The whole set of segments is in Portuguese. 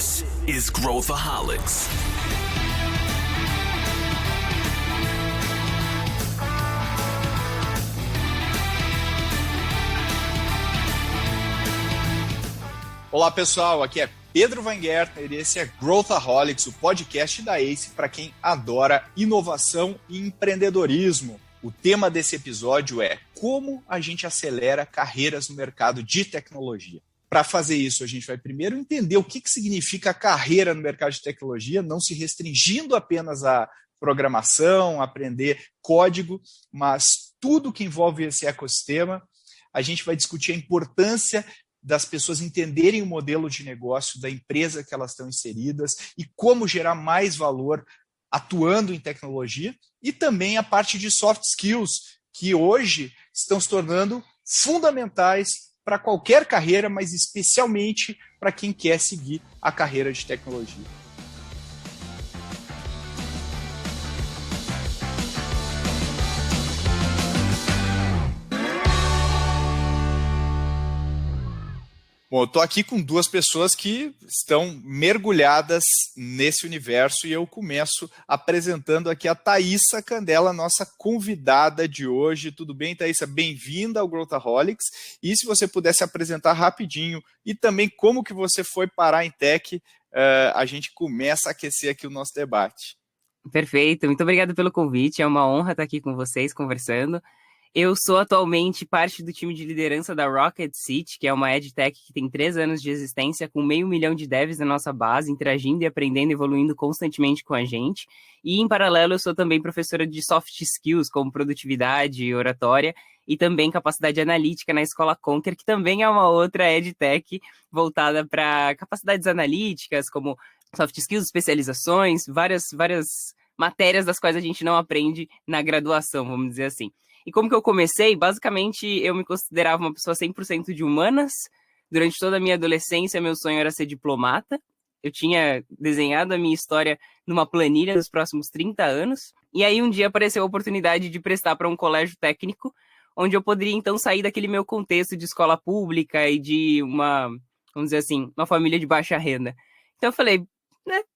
This is Growthaholics. Olá pessoal, aqui é Pedro Weingärtner e esse é Growthaholics, o podcast da ACE para quem adora inovação e empreendedorismo. O tema desse episódio é como a gente acelera carreiras no mercado de tecnologia. Para fazer isso, a gente vai primeiro entender o que significa carreira no mercado de tecnologia, não se restringindo apenas à programação, aprender código, mas tudo que envolve esse ecossistema. A gente vai discutir a importância das pessoas entenderem o modelo de negócio da empresa que elas estão inseridas e como gerar mais valor atuando em tecnologia, e também a parte de soft skills, que hoje estão se tornando fundamentais para qualquer carreira, mas especialmente para quem quer seguir a carreira de tecnologia. Bom, eu estou aqui com duas pessoas que estão mergulhadas nesse universo e eu começo apresentando aqui a Thaísa Candela, nossa convidada de hoje. Tudo bem, Thaísa? Bem-vinda ao Growthaholics. E se você pudesse apresentar rapidinho e também como que você foi parar em tech, a gente começa a aquecer aqui o nosso debate. Perfeito, muito obrigado pelo convite, é uma honra estar aqui com vocês conversando. Eu sou atualmente parte do time de liderança da Rocket City, que é uma EdTech que tem 3 anos de existência, com 500 mil de devs na nossa base, interagindo e aprendendo e evoluindo constantemente com a gente. E, em paralelo, eu sou também professora de soft skills, como produtividade, oratória, e também capacidade analítica na Escola Conquer, que também é uma outra EdTech voltada para capacidades analíticas, como soft skills, especializações, várias matérias das quais a gente não aprende na graduação, vamos dizer assim. E como que eu comecei? Basicamente, eu me considerava uma pessoa 100% de humanas. Durante toda a minha adolescência, meu sonho era ser diplomata. Eu tinha desenhado a minha história numa planilha dos próximos 30 anos. E aí, um dia apareceu a oportunidade de prestar para um colégio técnico, onde eu poderia, então, sair daquele meu contexto de escola pública e de vamos dizer assim, uma família de baixa renda. Então, eu falei,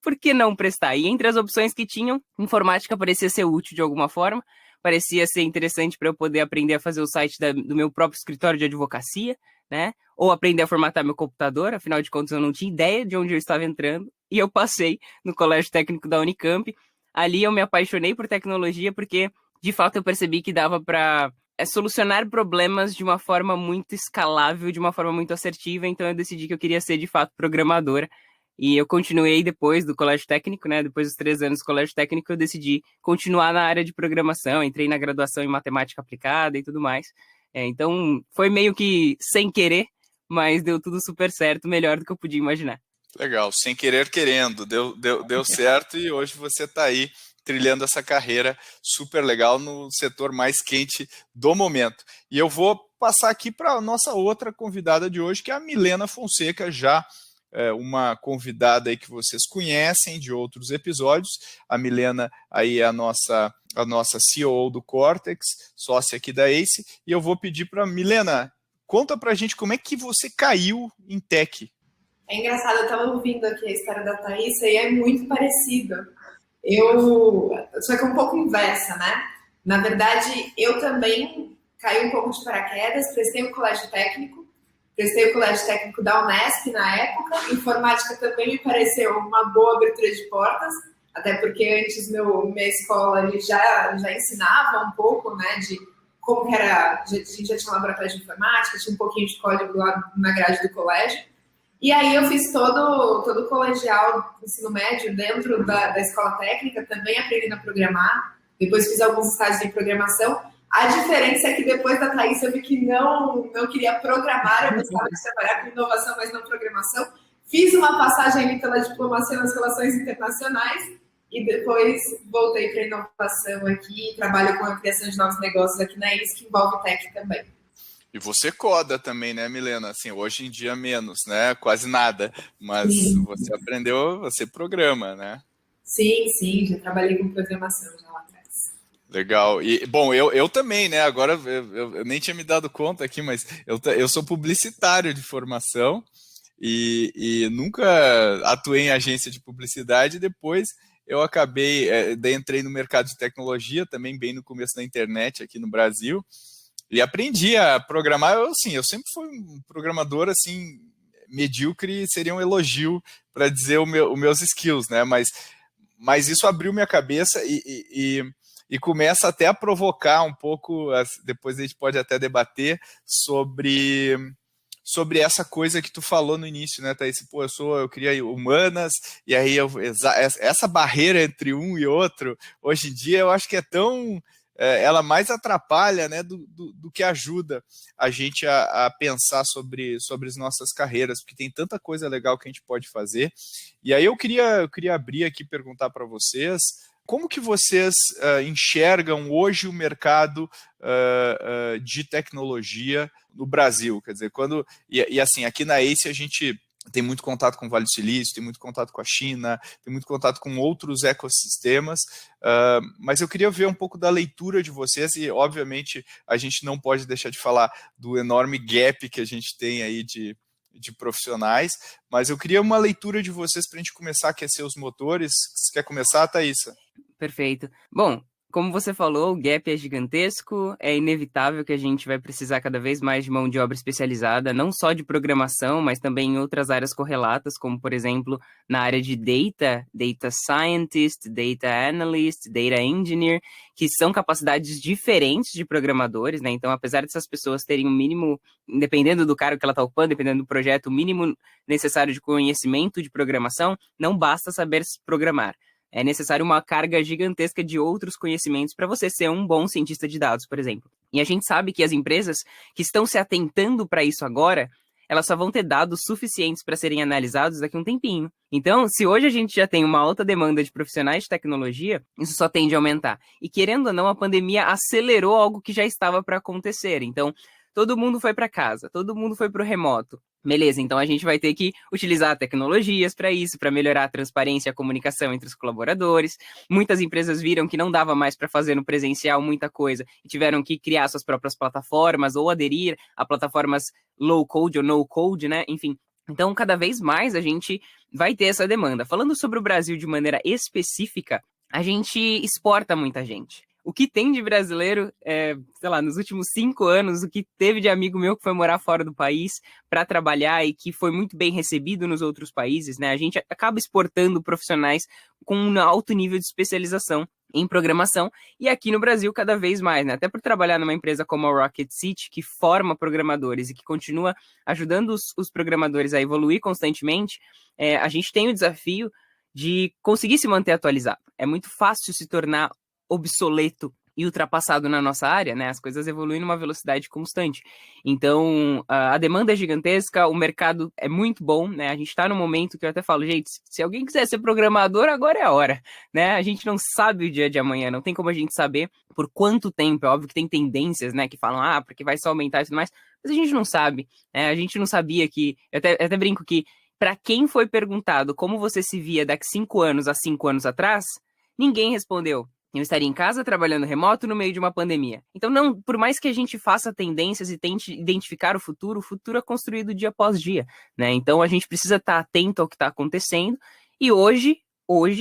por que não prestar? E entre as opções que tinham, informática parecia ser útil de alguma forma. Parecia ser interessante para eu poder aprender a fazer o site do meu próprio escritório de advocacia, né? Ou aprender a formatar meu computador, afinal de contas eu não tinha ideia de onde eu estava entrando. E eu passei no Colégio Técnico da Unicamp. Ali eu me apaixonei por tecnologia porque, de fato, eu percebi que dava para solucionar problemas de uma forma muito escalável, de uma forma muito assertiva. Então eu decidi que eu queria ser, de fato, programadora. E eu continuei depois do colégio técnico, né? Depois dos 3 anos do colégio técnico, eu decidi continuar na área de programação. Entrei na graduação em matemática aplicada e tudo mais. Então, foi meio que sem querer, mas deu tudo super certo, melhor do que eu podia imaginar. Legal, sem querer querendo, deu certo e hoje você está aí trilhando essa carreira super legal no setor mais quente do momento. E eu vou passar aqui para a nossa outra convidada de hoje, que é a Milena Fonseca, já uma convidada aí que vocês conhecem de outros episódios. A Milena aí é a nossa CEO do Cortex, sócia aqui da ACE, e eu vou pedir para a Milena, conta para a gente como é que você caiu em tech. É engraçado, eu estava ouvindo aqui a história da Thaísa e é muito parecido. Só que é um pouco inversa, né? Na verdade, eu também caí um pouco de paraquedas, prestei o colégio técnico da Unesp na época. Informática também me pareceu uma boa abertura de portas, até porque antes minha escola ele já ensinava um pouco, né, de como que era, a gente já tinha um laboratório de informática, tinha um pouquinho de código lá na grade do colégio. E aí eu fiz todo o colegial, ensino médio, dentro da escola técnica, também aprendendo a programar. Depois fiz alguns estágios de programação. A diferença é que depois da Thaís eu vi que não queria programar, eu gostava de trabalhar com inovação, mas não programação. Fiz uma passagem ali pela diplomacia nas relações internacionais e depois voltei para a inovação aqui, trabalho com a criação de novos negócios aqui na ACE, que envolve tech também. E você coda também, né, Milena? Assim, hoje em dia menos, né? Quase nada. Mas sim, você aprendeu, você programa, né? Sim, já trabalhei com programação já lá atrás. Legal. E, bom, eu também, né? Agora, eu nem tinha me dado conta aqui, mas eu sou publicitário de formação. e nunca atuei em agência de publicidade. Depois eu daí entrei no mercado de tecnologia, também bem no começo da internet aqui no Brasil, e aprendi a programar. Eu sempre fui um programador, assim, medíocre, seria um elogio para dizer os meus skills, né? Mas isso abriu minha cabeça e começa até a provocar um pouco, depois a gente pode até debater sobre essa coisa que tu falou no início, né, Thaís? Pô, eu queria humanas, e aí essa barreira entre um e outro, hoje em dia eu acho que é tão... ela mais atrapalha, né, do que ajuda a gente a pensar sobre as nossas carreiras, porque tem tanta coisa legal que a gente pode fazer. E aí eu queria abrir aqui e perguntar para vocês, como que vocês enxergam hoje o mercado de tecnologia no Brasil? Quer dizer, assim, aqui na ACE a gente tem muito contato com o Vale do Silício, tem muito contato com a China, tem muito contato com outros ecossistemas, mas eu queria ver um pouco da leitura de vocês, e obviamente a gente não pode deixar de falar do enorme gap que a gente tem aí de profissionais, mas eu queria uma leitura de vocês para a gente começar a aquecer os motores. Você quer começar, Thaísa? Perfeito. Bom, como você falou, o gap é gigantesco, é inevitável que a gente vai precisar cada vez mais de mão de obra especializada, não só de programação, mas também em outras áreas correlatas, como, por exemplo, na área de data scientist, data analyst, data engineer, que são capacidades diferentes de programadores, né? Então, apesar dessas pessoas terem o mínimo, dependendo do cargo que ela está ocupando, dependendo do projeto, o mínimo necessário de conhecimento de programação, não basta saber programar. É necessário uma carga gigantesca de outros conhecimentos para você ser um bom cientista de dados, por exemplo. E a gente sabe que as empresas que estão se atentando para isso agora, elas só vão ter dados suficientes para serem analisados daqui a um tempinho. Então, se hoje a gente já tem uma alta demanda de profissionais de tecnologia, isso só tende a aumentar. E querendo ou não, a pandemia acelerou algo que já estava para acontecer. Então, todo mundo foi para casa, todo mundo foi para o remoto. Beleza, então a gente vai ter que utilizar tecnologias para isso, para melhorar a transparência e a comunicação entre os colaboradores. Muitas empresas viram que não dava mais para fazer no presencial muita coisa e tiveram que criar suas próprias plataformas ou aderir a plataformas low code ou no code, né? Enfim, então cada vez mais a gente vai ter essa demanda. Falando sobre o Brasil de maneira específica, a gente exporta muita gente. O que tem de brasileiro, sei lá, nos últimos 5 anos, o que teve de amigo meu que foi morar fora do país para trabalhar e que foi muito bem recebido nos outros países, né? A gente acaba exportando profissionais com um alto nível de especialização em programação, e aqui no Brasil cada vez mais, né? Até por trabalhar numa empresa como a Rocket City, que forma programadores e que continua ajudando os programadores a evoluir constantemente, a gente tem o desafio de conseguir se manter atualizado. É muito fácil se tornar obsoleto e ultrapassado na nossa área, né? As coisas evoluem numa velocidade constante. Então, a demanda é gigantesca, o mercado é muito bom, né? A gente está num momento que eu até falo, gente, se alguém quiser ser programador, agora é a hora, né? A gente não sabe o dia de amanhã, não tem como a gente saber por quanto tempo. É óbvio que tem tendências, né, que falam, porque vai só aumentar e tudo mais, mas a gente não sabe, né? A gente não sabia que... Eu até brinco que, para quem foi perguntado como você se via daqui 5 anos a 5 anos atrás, ninguém respondeu. Eu estaria em casa trabalhando remoto no meio de uma pandemia. Então, não, por mais que a gente faça tendências e tente identificar o futuro é construído dia após dia, né? Então, a gente precisa estar atento ao que está acontecendo. E hoje,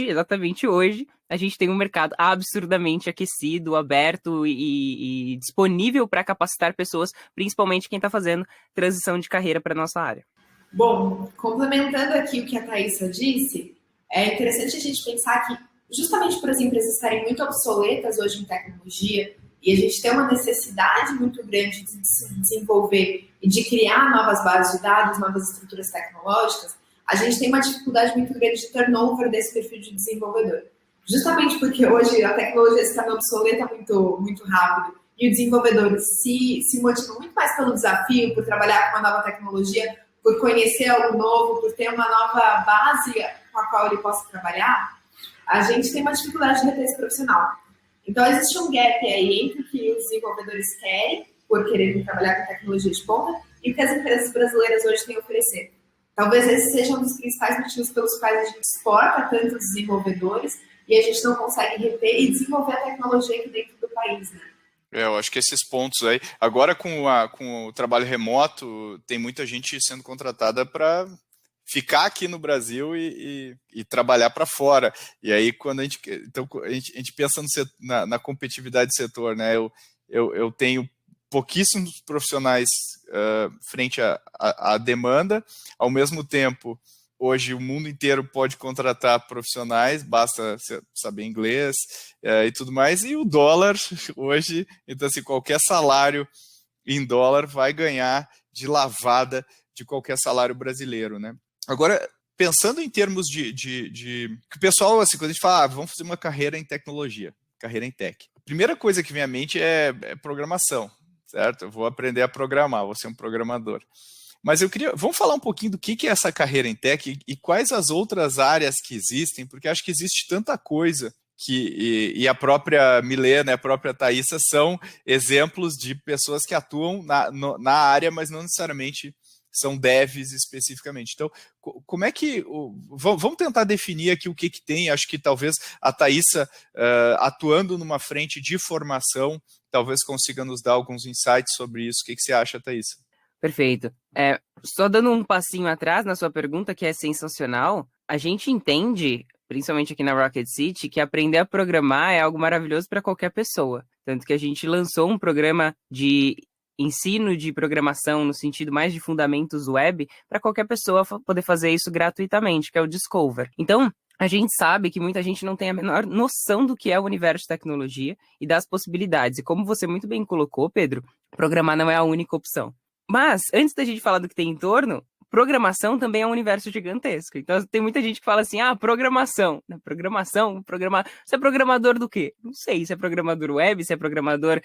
exatamente hoje, a gente tem um mercado absurdamente aquecido, aberto e disponível para capacitar pessoas, principalmente quem está fazendo transição de carreira para a nossa área. Bom, complementando aqui o que a Thaísa disse, é interessante a gente pensar que justamente por as empresas estarem muito obsoletas hoje em tecnologia e a gente ter uma necessidade muito grande de se desenvolver e de criar novas bases de dados, novas estruturas tecnológicas, a gente tem uma dificuldade muito grande de turnover desse perfil de desenvolvedor. Justamente porque hoje a tecnologia se torna obsoleta muito, muito rápido e o desenvolvedor se motiva muito mais pelo desafio, por trabalhar com uma nova tecnologia, por conhecer algo novo, por ter uma nova base com a qual ele possa trabalhar, a gente tem uma dificuldade de reter esse profissional. Então, existe um gap aí entre o que os desenvolvedores querem, por quererem trabalhar com tecnologia de ponta, e o que as empresas brasileiras hoje têm a oferecer. Talvez esse seja um dos principais motivos pelos quais a gente exporta tantos desenvolvedores e a gente não consegue reter e desenvolver a tecnologia aqui dentro do país, né? Eu acho que esses pontos aí... Agora, com o trabalho remoto, tem muita gente sendo contratada para ficar aqui no Brasil e trabalhar para fora. E aí, quando a gente pensa na competitividade do setor, né? Eu tenho pouquíssimos profissionais frente à demanda, ao mesmo tempo, hoje o mundo inteiro pode contratar profissionais, basta saber inglês e tudo mais, e o dólar hoje, então assim, qualquer salário em dólar vai ganhar de lavada de qualquer salário brasileiro, né? Agora, pensando em termos de que o pessoal, assim, quando a gente fala, vamos fazer uma carreira em tecnologia, carreira em tech, a primeira coisa que vem à mente é programação, certo? Eu vou aprender a programar, vou ser um programador. Mas vamos falar um pouquinho do que é essa carreira em tech e quais as outras áreas que existem, porque acho que existe tanta coisa e a própria Milena, a própria Thaísa são exemplos de pessoas que atuam na área, mas não necessariamente são devs especificamente. Então, como é que... Vamos tentar definir aqui o que tem. Acho que talvez a Thaísa, atuando numa frente de formação, talvez consiga nos dar alguns insights sobre isso. O que você acha, Thaísa? Perfeito. Só dando um passinho atrás na sua pergunta, que é sensacional, a gente entende, principalmente aqui na Rocket City, que aprender a programar é algo maravilhoso para qualquer pessoa. Tanto que a gente lançou um programa de ensino de programação no sentido mais de fundamentos web para qualquer pessoa poder fazer isso gratuitamente, que é o Discover. Então, a gente sabe que muita gente não tem a menor noção do que é o universo de tecnologia e das possibilidades. E como você muito bem colocou, Pedro, programar não é a única opção. Mas, antes da gente falar do que tem em torno, programação também é um universo gigantesco. Então, tem muita gente que fala assim, programação. Você é programador do quê? Não sei, se é programador web, se é programador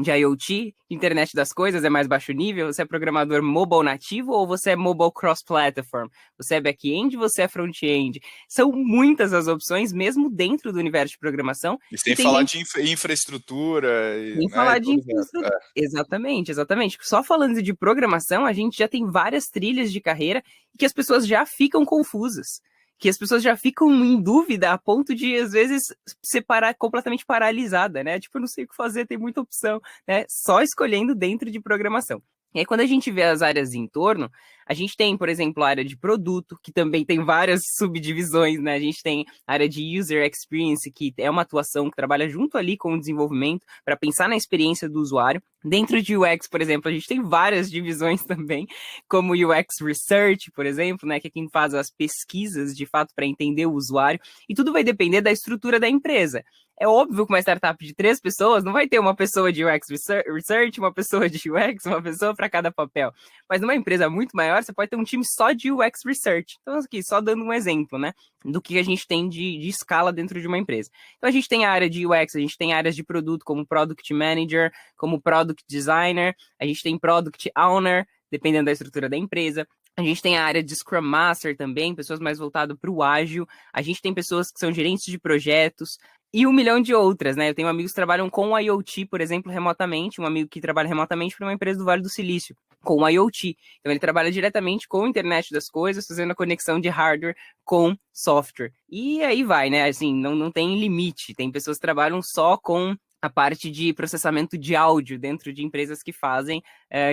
de IoT, internet das coisas, é mais baixo nível, você é programador mobile nativo ou você é mobile cross-platform? Você é back-end, você é front-end? São muitas as opções, mesmo dentro do universo de programação. E sem falar de infraestrutura. Sem falar de infraestrutura. Exatamente. Só falando de programação, a gente já tem várias trilhas de carreira que as pessoas já ficam confusas. Que as pessoas já ficam em dúvida a ponto de, às vezes, ser completamente paralisada, né? Tipo, eu não sei o que fazer, tem muita opção, né? Só escolhendo dentro de programação. E aí, quando a gente vê as áreas em torno, a gente tem, por exemplo, a área de produto, que também tem várias subdivisões, né? A gente tem a área de user experience, que é uma atuação que trabalha junto ali com o desenvolvimento para pensar na experiência do usuário. Dentro de UX, por exemplo, a gente tem várias divisões também, como UX Research, por exemplo, né? Que é quem faz as pesquisas, de fato, para entender o usuário. E tudo vai depender da estrutura da empresa. É óbvio que uma startup de 3 pessoas não vai ter uma pessoa de UX Research, uma pessoa de UX, uma pessoa para cada papel. Mas numa empresa muito maior, você pode ter um time só de UX Research. Então, aqui, só dando um exemplo, né, do que a gente tem de escala dentro de uma empresa. Então, a gente tem a área de UX, a gente tem áreas de produto como Product Manager, como Product Designer, a gente tem Product Owner, dependendo da estrutura da empresa. A gente tem a área de Scrum Master também, pessoas mais voltadas para o ágil. A gente tem pessoas que são gerentes de projetos e 1 milhão de outras, né? Eu tenho amigos que trabalham com o IoT, por exemplo, remotamente. Um amigo que trabalha remotamente para uma empresa do Vale do Silício, com o IoT. Então, ele trabalha diretamente com a internet das coisas, fazendo a conexão de hardware com software. E aí vai, né? Assim, não tem limite. Tem pessoas que trabalham só com a parte de processamento de áudio dentro de empresas que fazem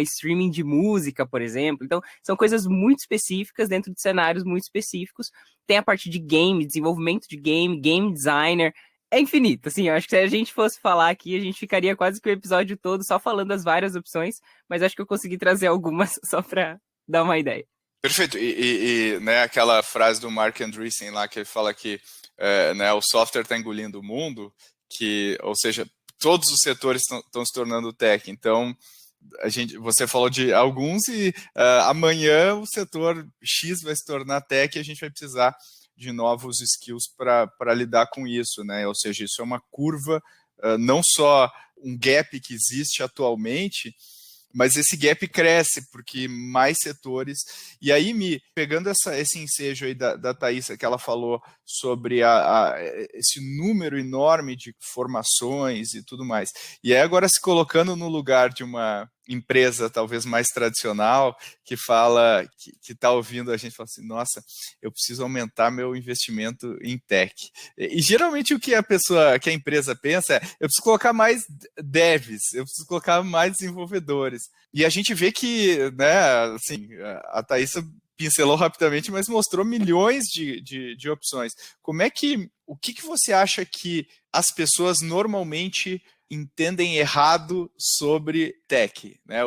streaming de música, por exemplo. Então, são coisas muito específicas dentro de cenários muito específicos. Tem a parte de game, desenvolvimento de game designer. É infinito, assim, eu acho que se a gente fosse falar aqui, a gente ficaria quase que o episódio todo só falando as várias opções, mas acho que eu consegui trazer algumas só para dar uma ideia. Perfeito, e né, aquela frase do Mark Andreessen lá, que ele fala que né, o software está engolindo o mundo, ou seja, todos os setores estão se tornando tech. Então, você falou de alguns e amanhã o setor X vai se tornar tech e a gente vai precisar de novos skills para lidar com isso, né? Ou seja, isso é uma curva, não só um gap que existe atualmente, mas esse gap cresce, porque mais setores... E aí, pegando esse ensejo aí da Thaísa, que ela falou sobre esse número enorme de formações e tudo mais, e aí agora se colocando no lugar de uma empresa talvez mais tradicional, que fala, que está ouvindo a gente, fala assim, nossa, eu preciso aumentar meu investimento em tech. E geralmente o que a empresa pensa é, eu preciso colocar mais devs, eu preciso colocar mais desenvolvedores. E a gente vê que, né, assim, a Thaísa pincelou rapidamente, mas mostrou milhões de opções. O que você acha que as pessoas normalmente entendem errado sobre tech, né?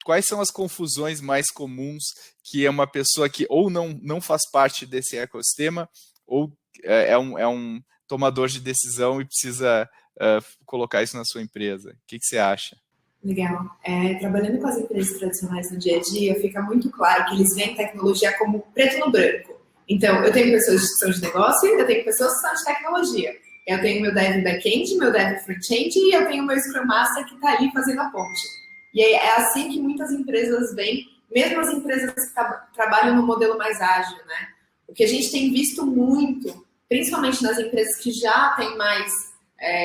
Quais são as confusões mais comuns que uma pessoa que ou não faz parte desse ecossistema ou é um tomador de decisão e precisa colocar isso na sua empresa? O que você acha? Legal. Trabalhando com as empresas tradicionais no dia a dia, fica muito claro que eles veem tecnologia como preto no branco. Então, eu tenho pessoas que são de negócio e eu tenho pessoas que são de tecnologia. Eu tenho meu dev back-end, meu dev front-end e eu tenho meu Scrum Master que está ali fazendo a ponte. E é assim que muitas empresas veem, mesmo as empresas que trabalham no modelo mais ágil, né? O que a gente tem visto muito, principalmente nas empresas que já têm mais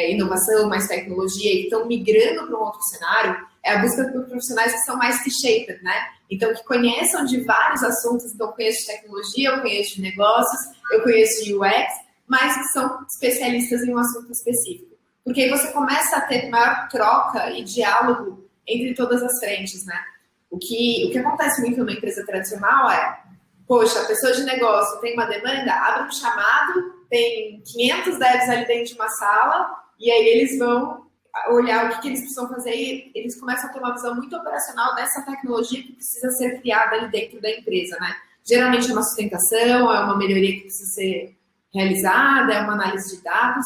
inovação, mais tecnologia e estão migrando para um outro cenário, é a busca por profissionais que são mais T-shaped, né? Então, que conheçam de vários assuntos. Então, eu conheço de tecnologia, eu conheço de negócios, eu conheço de UX, mas que são especialistas em um assunto específico. Porque aí você começa a ter maior troca e diálogo entre todas as frentes, né? O que acontece muito numa empresa tradicional poxa, a pessoa de negócio tem uma demanda, abre um chamado, tem 500 devs ali dentro de uma sala, e aí eles vão olhar o que eles precisam fazer e eles começam a ter uma visão muito operacional dessa tecnologia que precisa ser criada ali dentro da empresa, né? Geralmente é uma sustentação, é uma melhoria que precisa ser realizada, é uma análise de dados,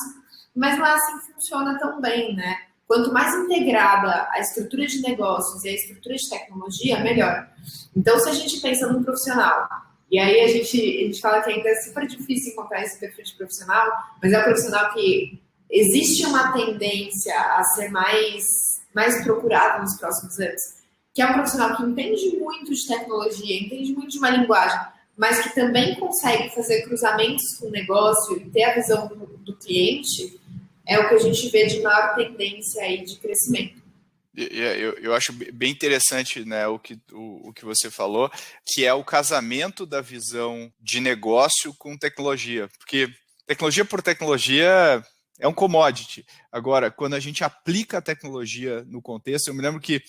mas não é assim que funciona tão bem, né? Quanto mais integrada a estrutura de negócios e a estrutura de tecnologia, melhor. Então, se a gente pensa num profissional, e aí a gente fala que ainda é super difícil encontrar esse perfil de profissional, mas é um profissional que existe uma tendência a ser mais procurado nos próximos anos, que é um profissional que entende muito de tecnologia, entende muito de uma linguagem, mas que também consegue fazer cruzamentos com o negócio e ter a visão do cliente, é o que a gente vê de maior tendência aí de crescimento. Eu acho bem interessante, né, o que você falou, que é o casamento da visão de negócio com tecnologia, porque tecnologia por tecnologia é um commodity. Agora, quando a gente aplica a tecnologia no contexto, eu me lembro que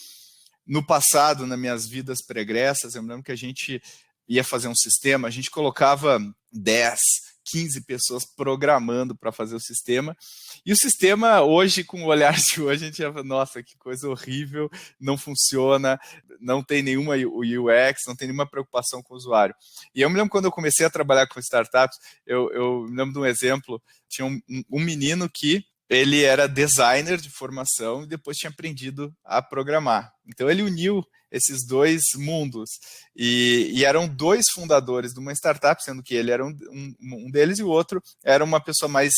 no passado, nas minhas vidas pregressas, eu me lembro que a gente ia fazer um sistema, a gente colocava 10, 15 pessoas programando para fazer o sistema, e o sistema hoje, com o olhar de hoje, a gente ia falar, nossa, que coisa horrível, não funciona, não tem nenhuma UX, não tem nenhuma preocupação com o usuário. E eu me lembro quando eu comecei a trabalhar com startups, eu me lembro de um exemplo, tinha um menino que ele era designer de formação e depois tinha aprendido a programar. Então ele uniu esses dois mundos. E eram dois fundadores de uma startup, sendo que ele era um deles e o outro era uma pessoa mais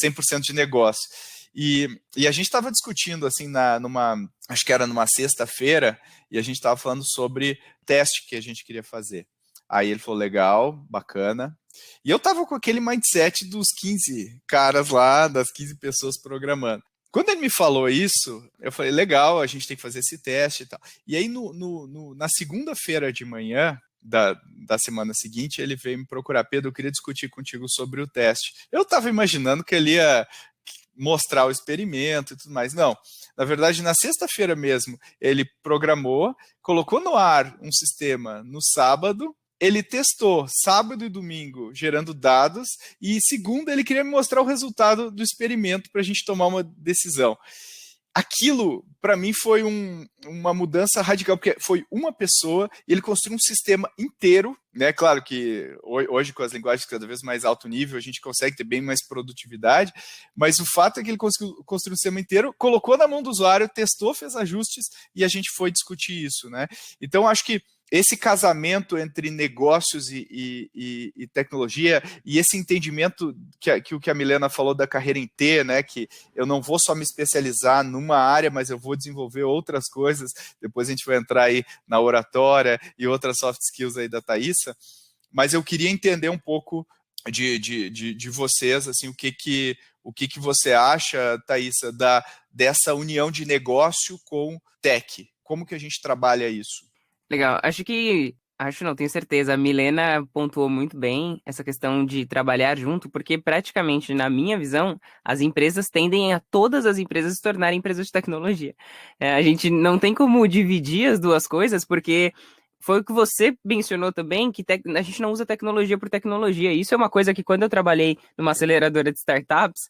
100% de negócio. E a gente estava discutindo, assim, acho que era numa sexta-feira, e a gente estava falando sobre teste que a gente queria fazer. Aí ele falou, legal, bacana. E eu estava com aquele mindset dos 15 caras lá, das 15 pessoas programando. Quando ele me falou isso, eu falei, legal, a gente tem que fazer esse teste e tal. E aí, na segunda-feira de manhã da semana seguinte, ele veio me procurar, Pedro, eu queria discutir contigo sobre o teste. Eu estava imaginando que ele ia mostrar o experimento e tudo mais. Não, na verdade, na sexta-feira mesmo, ele programou, colocou no ar um sistema no sábado, ele testou sábado e domingo gerando dados e segunda ele queria me mostrar o resultado do experimento para a gente tomar uma decisão. Aquilo, para mim, foi uma mudança radical, porque foi uma pessoa e ele construiu um sistema inteiro, né? Claro que hoje, com as linguagens cada vez mais alto nível, a gente consegue ter bem mais produtividade, mas o fato é que ele conseguiu construir um sistema inteiro, colocou na mão do usuário, testou, fez ajustes e a gente foi discutir isso, né? Então, acho que esse casamento entre negócios e tecnologia e esse entendimento que a Milena falou da carreira em T, né, que eu não vou só me especializar numa área, mas eu vou desenvolver outras coisas, depois a gente vai entrar aí na oratória e outras soft skills aí da Thaísa, mas eu queria entender um pouco de vocês, assim, o que você acha, Thaísa, dessa união de negócio com tech, como que a gente trabalha isso? Legal, tenho certeza, a Milena pontuou muito bem essa questão de trabalhar junto, porque praticamente, na minha visão, todas as empresas se tornarem empresas de tecnologia. A gente não tem como dividir as duas coisas, porque foi o que você mencionou também, que a gente não usa tecnologia por tecnologia. Isso é uma coisa que quando eu trabalhei numa aceleradora de startups,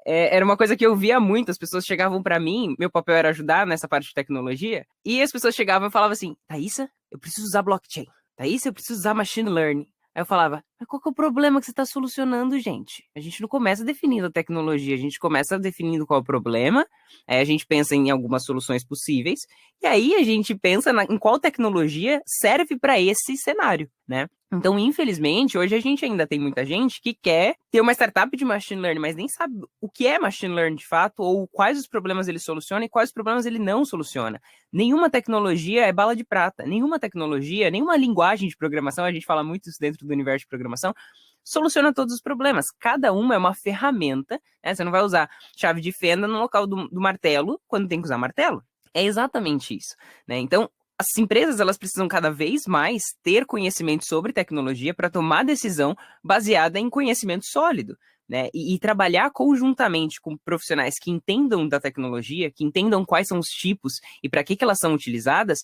era uma coisa que eu via muito. As pessoas chegavam para mim, meu papel era ajudar nessa parte de tecnologia, e as pessoas chegavam e falavam assim, Thaísa, eu preciso usar blockchain. Thaísa, eu preciso usar machine learning. Aí eu falava, mas qual que é o problema que você está solucionando, gente? A gente não começa definindo a tecnologia, a gente começa definindo qual é o problema, aí a gente pensa em algumas soluções possíveis, e aí a gente pensa em qual tecnologia serve para esse cenário, né? Então, infelizmente, hoje a gente ainda tem muita gente que quer ter uma startup de machine learning, mas nem sabe o que é machine learning de fato, ou quais os problemas ele soluciona e quais os problemas ele não soluciona. Nenhuma tecnologia é bala de prata, nenhuma tecnologia, nenhuma linguagem de programação, a gente fala muito isso dentro do universo de programação, soluciona todos os problemas. Cada uma é uma ferramenta, né? Você não vai usar chave de fenda no local do martelo quando tem que usar martelo. É exatamente isso, né? Então, as empresas, elas precisam cada vez mais ter conhecimento sobre tecnologia para tomar decisão baseada em conhecimento sólido, né? E trabalhar conjuntamente com profissionais que entendam da tecnologia, que entendam quais são os tipos e para que elas são utilizadas,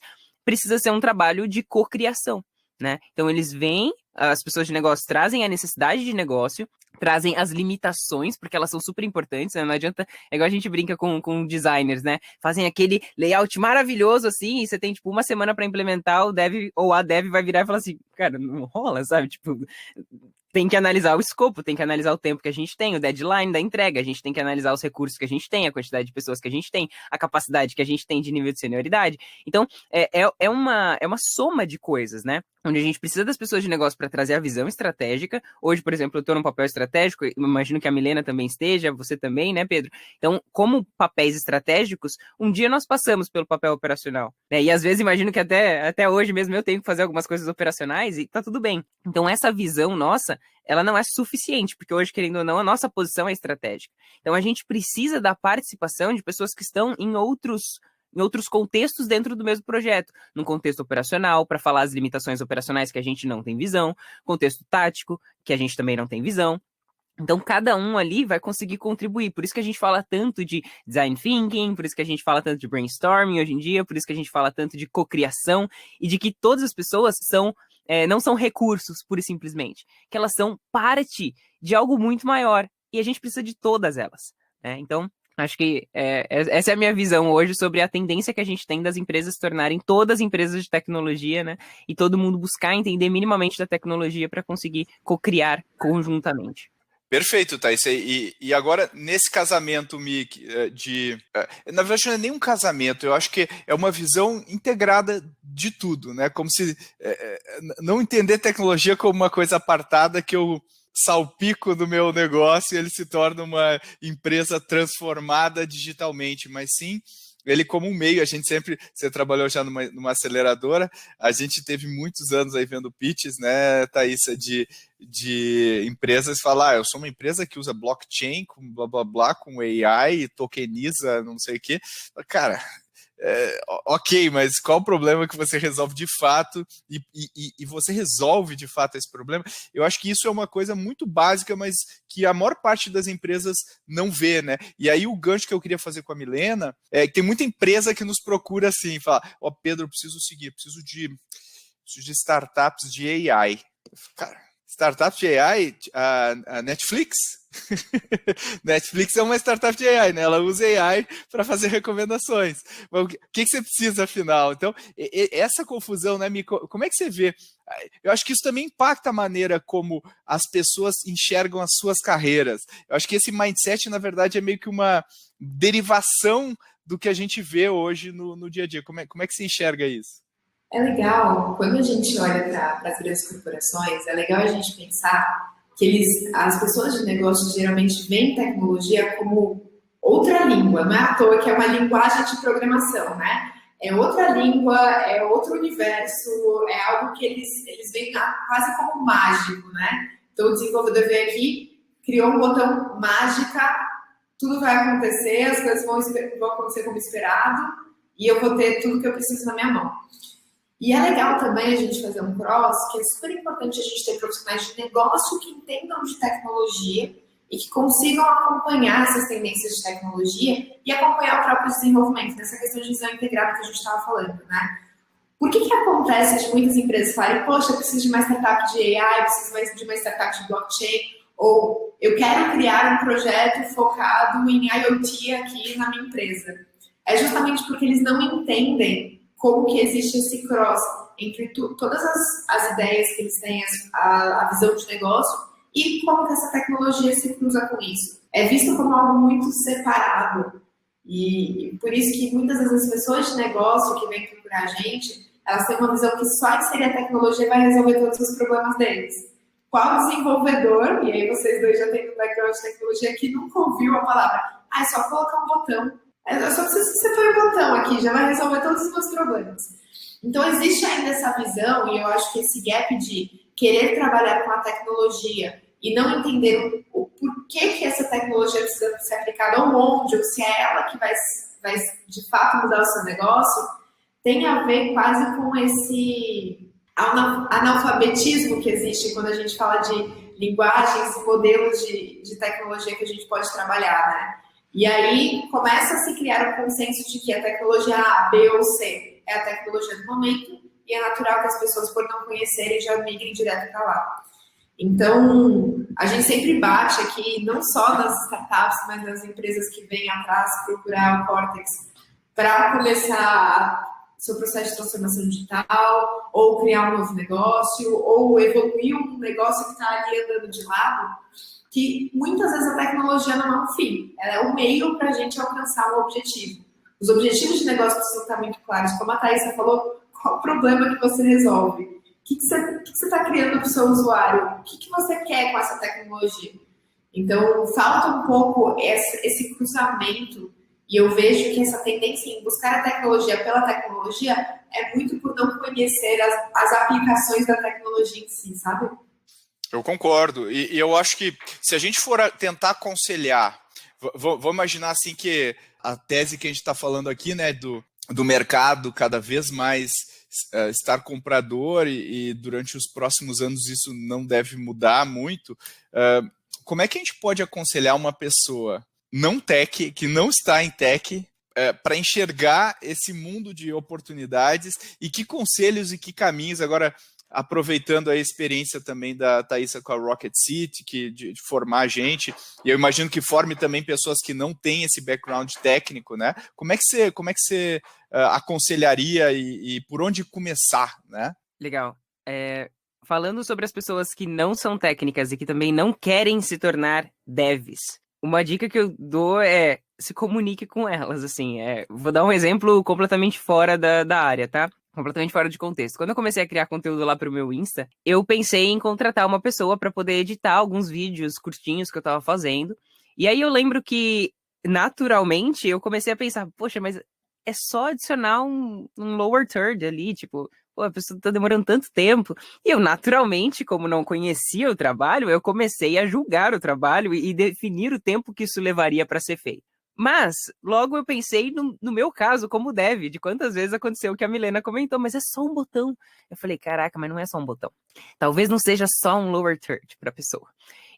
precisa ser um trabalho de cocriação, né? Então, eles vêm, as pessoas de negócio trazem a necessidade de negócio, trazem as limitações, porque elas são super importantes, né? Não adianta, é igual a gente brinca com designers, né? Fazem aquele layout maravilhoso, assim, e você tem, tipo, uma semana para implementar, o dev ou a dev vai virar e falar assim, cara, não rola, sabe? Tipo, tem que analisar o escopo, tem que analisar o tempo que a gente tem, o deadline da entrega, a gente tem que analisar os recursos que a gente tem, a quantidade de pessoas que a gente tem, a capacidade que a gente tem de nível de senioridade. Então, é uma soma de coisas, né? Onde a gente precisa das pessoas de negócio para trazer a visão estratégica. Hoje, por exemplo, eu estou num papel estratégico, imagino que a Milena também esteja, você também, né, Pedro? Então, como papéis estratégicos, um dia nós passamos pelo papel operacional, né? E às vezes imagino que até hoje mesmo eu tenho que fazer algumas coisas operacionais e tá tudo bem. Então, essa visão nossa, ela não é suficiente, porque hoje, querendo ou não, a nossa posição é estratégica. Então, a gente precisa da participação de pessoas que estão em outros contextos dentro do mesmo projeto, num contexto operacional, para falar as limitações operacionais que a gente não tem visão, contexto tático, que a gente também não tem visão. Então, cada um ali vai conseguir contribuir. Por isso que a gente fala tanto de design thinking, por isso que a gente fala tanto de brainstorming hoje em dia, por isso que a gente fala tanto de cocriação e de que todas as pessoas não são recursos, pura e simplesmente, que elas são parte de algo muito maior e a gente precisa de todas elas, né? Então, acho que essa é a minha visão hoje sobre a tendência que a gente tem das empresas se tornarem todas empresas de tecnologia, né? E todo mundo buscar entender minimamente da tecnologia para conseguir cocriar conjuntamente. Perfeito, Thaís. E agora, nesse casamento, Mick, na verdade não é nem um casamento, eu acho que é uma visão integrada de tudo, né? Como se não entender tecnologia como uma coisa apartada que eu salpico do meu negócio e ele se torna uma empresa transformada digitalmente, mas sim ele como um meio. Você trabalhou já numa aceleradora, a gente teve muitos anos aí vendo pitches, né, Thaísa, de empresas falar, eu sou uma empresa que usa blockchain, com blá blá blá, com AI, tokeniza, não sei o quê. Cara, ok, mas qual o problema que você resolve de fato e você resolve de fato esse problema? Eu acho que isso é uma coisa muito básica, mas que a maior parte das empresas não vê, né? E aí o gancho que eu queria fazer com a Milena é que tem muita empresa que nos procura assim, fala, Pedro, preciso de startups de AI. Cara, startup de AI, a Netflix? Netflix é uma startup de AI, né? Ela usa AI para fazer recomendações. Mas o que você precisa, afinal? Então, essa confusão, né, Mico? Como é que você vê? Eu acho que isso também impacta a maneira como as pessoas enxergam as suas carreiras. Eu acho que esse mindset, na verdade, é meio que uma derivação do que a gente vê hoje no dia a dia. Como é que você enxerga isso? É legal, quando a gente olha para as grandes corporações, é legal a gente pensar que as pessoas de negócio geralmente veem tecnologia como outra língua, não é à toa que é uma linguagem de programação, né? É outra língua, é outro universo, é algo que eles veem quase como mágico, né? Então o desenvolvedor veio aqui, criou um botão mágica, tudo vai acontecer, as coisas vão acontecer como esperado e eu vou ter tudo que eu preciso na minha mão. E é legal também a gente fazer um cross, que é super importante a gente ter profissionais de negócio que entendam de tecnologia e que consigam acompanhar essas tendências de tecnologia e acompanhar o próprio desenvolvimento, nessa questão de visão integrada que a gente estava falando, né? Por que acontece de muitas empresas falarem, poxa, eu preciso de uma startup de AI, eu preciso de uma startup de blockchain, ou eu quero criar um projeto focado em IoT aqui na minha empresa? É justamente porque eles não entendem como que existe esse cross entre todas as ideias que eles têm, a visão de negócio, e como que essa tecnologia se cruza com isso. É visto como algo muito separado. E por isso que muitas vezes as pessoas de negócio que vêm procurar a gente, elas têm uma visão que só inserir a tecnologia vai resolver todos os problemas deles. Qual desenvolvedor, e aí vocês dois já têm um background de tecnologia, que nunca ouviu a palavra, é só colocar um botão. Eu só preciso que você põe um botão aqui, já vai resolver todos os meus problemas. Então existe ainda essa visão, e eu acho que esse gap de querer trabalhar com a tecnologia e não entender o porquê que essa tecnologia precisa ser aplicada ou onde, ou se é ela que vai de fato mudar o seu negócio, tem a ver quase com esse analfabetismo que existe quando a gente fala de linguagens e modelos de tecnologia que a gente pode trabalhar, né? E aí começa a se criar um consenso de que a tecnologia A, B ou C é a tecnologia do momento e é natural que as pessoas, por não conhecerem, já migrem direto para lá. Então, a gente sempre bate aqui, não só nas startups, mas nas empresas que vêm atrás procurar o Cortex para começar seu processo de transformação digital, ou criar um novo negócio, ou evoluir um negócio que está ali andando de lado, que muitas vezes a tecnologia não é um fim, ela é um meio para a gente alcançar um objetivo. Os objetivos de negócio precisam estar muito claros. Como a Thaisa falou, qual o problema que você resolve? O que você está criando para o seu usuário? O que você quer com essa tecnologia? Então, falta um pouco esse cruzamento, e eu vejo que essa tendência em buscar a tecnologia pela tecnologia é muito por não conhecer as aplicações da tecnologia em si, sabe? Eu concordo, e eu acho que se a gente for tentar aconselhar, vamos imaginar assim que a tese que a gente está falando aqui, né, do mercado cada vez mais estar comprador e durante os próximos anos isso não deve mudar muito, como é que a gente pode aconselhar uma pessoa não tech, que não está em tech, para enxergar esse mundo de oportunidades e que conselhos e que caminhos, agora aproveitando a experiência também da Thaisa com a Rocket City, de formar a gente, e eu imagino que forme também pessoas que não têm esse background técnico, né? Como é que você aconselharia e por onde começar, né? Legal. Falando sobre as pessoas que não são técnicas e que também não querem se tornar devs, uma dica que eu dou é se comunique com elas, assim. Vou dar um exemplo completamente fora da área, tá? Completamente fora de contexto. Quando eu comecei a criar conteúdo lá pro meu Insta, eu pensei em contratar uma pessoa para poder editar alguns vídeos curtinhos que eu tava fazendo. E aí eu lembro que, naturalmente, eu comecei a pensar, poxa, mas é só adicionar um lower third ali, tipo, pô, a pessoa tá demorando tanto tempo. E eu, naturalmente, como não conhecia o trabalho, eu comecei a julgar o trabalho e definir o tempo que isso levaria para ser feito. Mas, logo eu pensei no meu caso, como dev, de quantas vezes aconteceu o que a Milena comentou, mas é só um botão. Eu falei, caraca, mas não é só um botão. Talvez não seja só um lower third pra pessoa.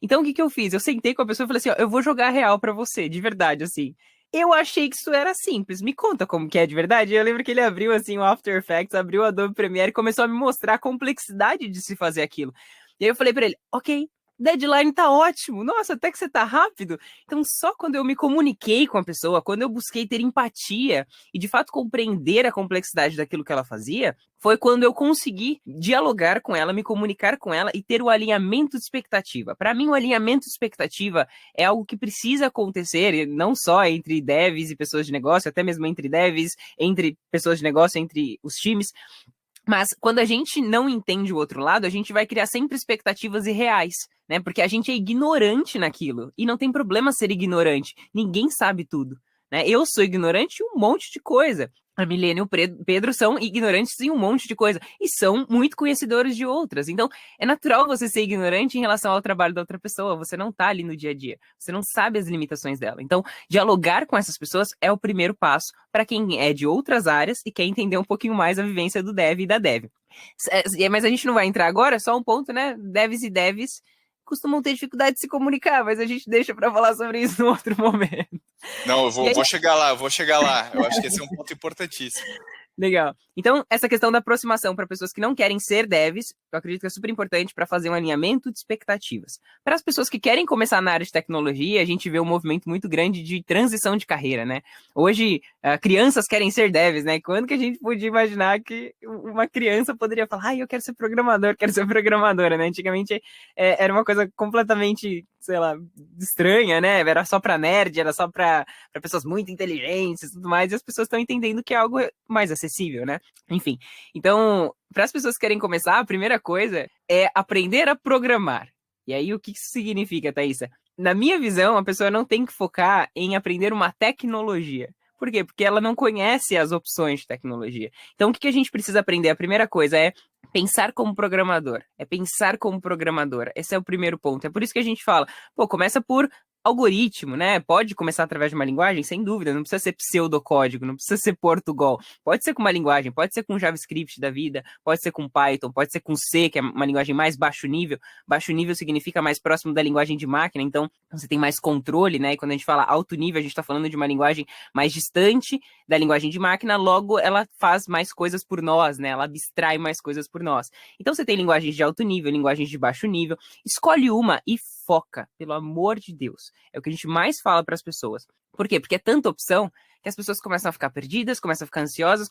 Então, o que eu fiz? Eu sentei com a pessoa e falei assim, ó, eu vou jogar real pra você, de verdade, assim. Eu achei que isso era simples, me conta como que é de verdade. Eu lembro que ele abriu, assim, o After Effects, abriu o Adobe Premiere e começou a me mostrar a complexidade de se fazer aquilo. E aí eu falei pra ele, ok, deadline tá ótimo, nossa, até que você tá rápido. Então, só quando eu me comuniquei com a pessoa, quando eu busquei ter empatia e, de fato, compreender a complexidade daquilo que ela fazia, foi quando eu consegui dialogar com ela, me comunicar com ela e ter o alinhamento de expectativa. Para mim, o alinhamento de expectativa é algo que precisa acontecer, não só entre devs e pessoas de negócio, até mesmo entre devs, entre pessoas de negócio, entre os times. Mas quando a gente não entende o outro lado, a gente vai criar sempre expectativas irreais, né? Porque a gente é ignorante naquilo. E não tem problema ser ignorante. Ninguém sabe tudo, né? Eu sou ignorante em um monte de coisa. A Milena e o Pedro são ignorantes em um monte de coisa. E são muito conhecedores de outras. Então, é natural você ser ignorante em relação ao trabalho da outra pessoa. Você não tá ali no dia a dia. Você não sabe as limitações dela. Então, dialogar com essas pessoas é o primeiro passo para quem é de outras áreas e quer entender um pouquinho mais a vivência do dev e da dev. Mas a gente não vai entrar agora, só um ponto, né? Devs e devs costumam ter dificuldade de se comunicar, mas a gente deixa para falar sobre isso em outro momento. Não, vou chegar lá. Eu acho que esse é um ponto importantíssimo. Legal. Então, essa questão da aproximação para pessoas que não querem ser devs, eu acredito que é super importante para fazer um alinhamento de expectativas. Para as pessoas que querem começar na área de tecnologia, a gente vê um movimento muito grande de transição de carreira, né? Hoje, crianças querem ser devs, né? Quando que a gente podia imaginar que uma criança poderia falar, eu quero ser programador, quero ser programadora, né? Antigamente, era uma coisa completamente, sei lá, estranha, né? Era só para nerd, era só para pessoas muito inteligentes e tudo mais, e as pessoas estão entendendo que é algo mais acessível, né? Enfim, então, para as pessoas que querem começar, a primeira coisa é aprender a programar. E aí, o que isso significa, Thaisa? Na minha visão, a pessoa não tem que focar em aprender uma tecnologia. Por quê? Porque ela não conhece as opções de tecnologia. Então, o que a gente precisa aprender? A primeira coisa é pensar como programador. É pensar como programador. Esse é o primeiro ponto. É por isso que a gente fala, começa por algoritmo, né? Pode começar através de uma linguagem, sem dúvida, não precisa ser pseudocódigo, não precisa ser Portugal. Pode ser com uma linguagem, pode ser com JavaScript da vida, pode ser com Python, pode ser com C, que é uma linguagem mais baixo nível. Baixo nível significa mais próximo da linguagem de máquina, então você tem mais controle, né? E quando a gente fala alto nível, a gente está falando de uma linguagem mais distante da linguagem de máquina, logo ela faz mais coisas por nós, né? Ela abstrai mais coisas por nós. Então você tem linguagens de alto nível, linguagens de baixo nível, escolhe uma e foca, pelo amor de Deus. É o que a gente mais fala para as pessoas. Por quê? Porque é tanta opção que as pessoas começam a ficar perdidas, começam a ficar ansiosas,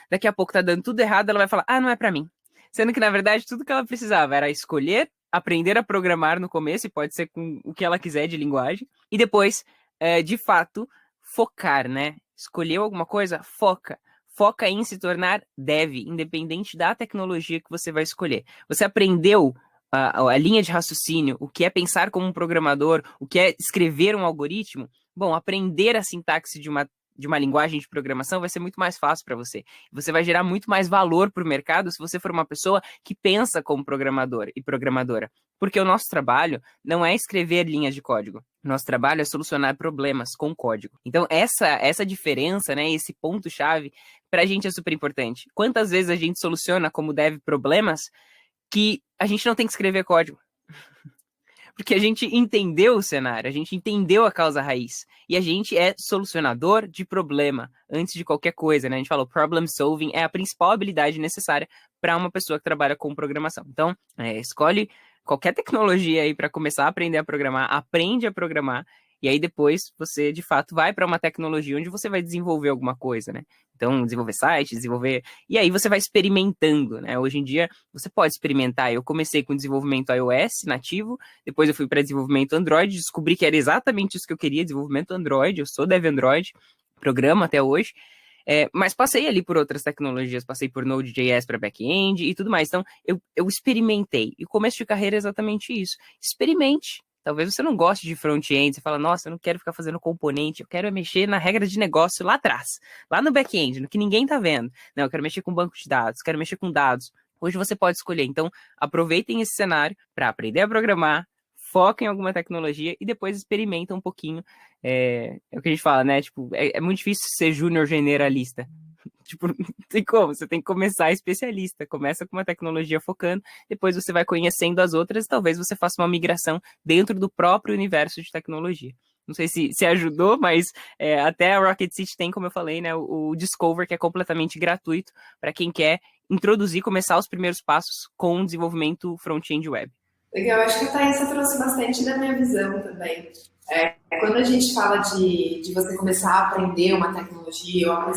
daqui a pouco tá dando tudo errado, ela vai falar, não é para mim. Sendo que, na verdade, tudo que ela precisava era escolher, aprender a programar no começo, e pode ser com o que ela quiser de linguagem, e depois, de fato, focar, né? Escolheu alguma coisa? Foca. Foca em se tornar dev, independente da tecnologia que você vai escolher. Você aprendeu a linha de raciocínio, o que é pensar como um programador, o que é escrever um algoritmo, bom, aprender a sintaxe de uma linguagem de programação vai ser muito mais fácil para você. Você vai gerar muito mais valor para o mercado se você for uma pessoa que pensa como programador e programadora. Porque o nosso trabalho não é escrever linhas de código. O nosso trabalho é solucionar problemas com código. Então, essa diferença, né, esse ponto-chave, para a gente é super importante. Quantas vezes a gente soluciona como dev problemas que a gente não tem que escrever código? Porque a gente entendeu o cenário, a gente entendeu a causa raiz. E a gente é solucionador de problema antes de qualquer coisa, né? A gente falou, problem solving é a principal habilidade necessária para uma pessoa que trabalha com programação. Então, escolhe qualquer tecnologia aí para começar a aprender a programar, aprende a programar, e aí depois você, de fato, vai para uma tecnologia onde você vai desenvolver alguma coisa, né? Então, desenvolver site, E aí você vai experimentando, né? Hoje em dia, você pode experimentar. Eu comecei com desenvolvimento iOS nativo, depois eu fui para desenvolvimento Android, descobri que era exatamente isso que eu queria, desenvolvimento Android, eu sou dev Android, programo até hoje, mas passei ali por outras tecnologias, passei por Node.js para back-end e tudo mais. Então, eu experimentei. E o começo de carreira é exatamente isso. Experimente. Talvez você não goste de front-end, você fala, nossa, eu não quero ficar fazendo componente, eu quero mexer na regra de negócio lá atrás, lá no back-end, no que ninguém tá vendo. Não, eu quero mexer com banco de dados, quero mexer com dados. Hoje você pode escolher. Então, aproveitem esse cenário para aprender a programar, foca em alguma tecnologia e depois experimenta um pouquinho. É o que a gente fala, né? Tipo, é muito difícil ser júnior generalista. Tipo, não tem como, você tem que começar especialista, começa com uma tecnologia focando, depois você vai conhecendo as outras e talvez você faça uma migração dentro do próprio universo de tecnologia. Não sei se ajudou, mas até a Rocket City tem, como eu falei, né, o Discover, que é completamente gratuito para quem quer introduzir, começar os primeiros passos com o desenvolvimento front-end web. Legal, acho que a Thaisa trouxe bastante da minha visão também. Quando a gente fala de você começar a aprender uma tecnologia ou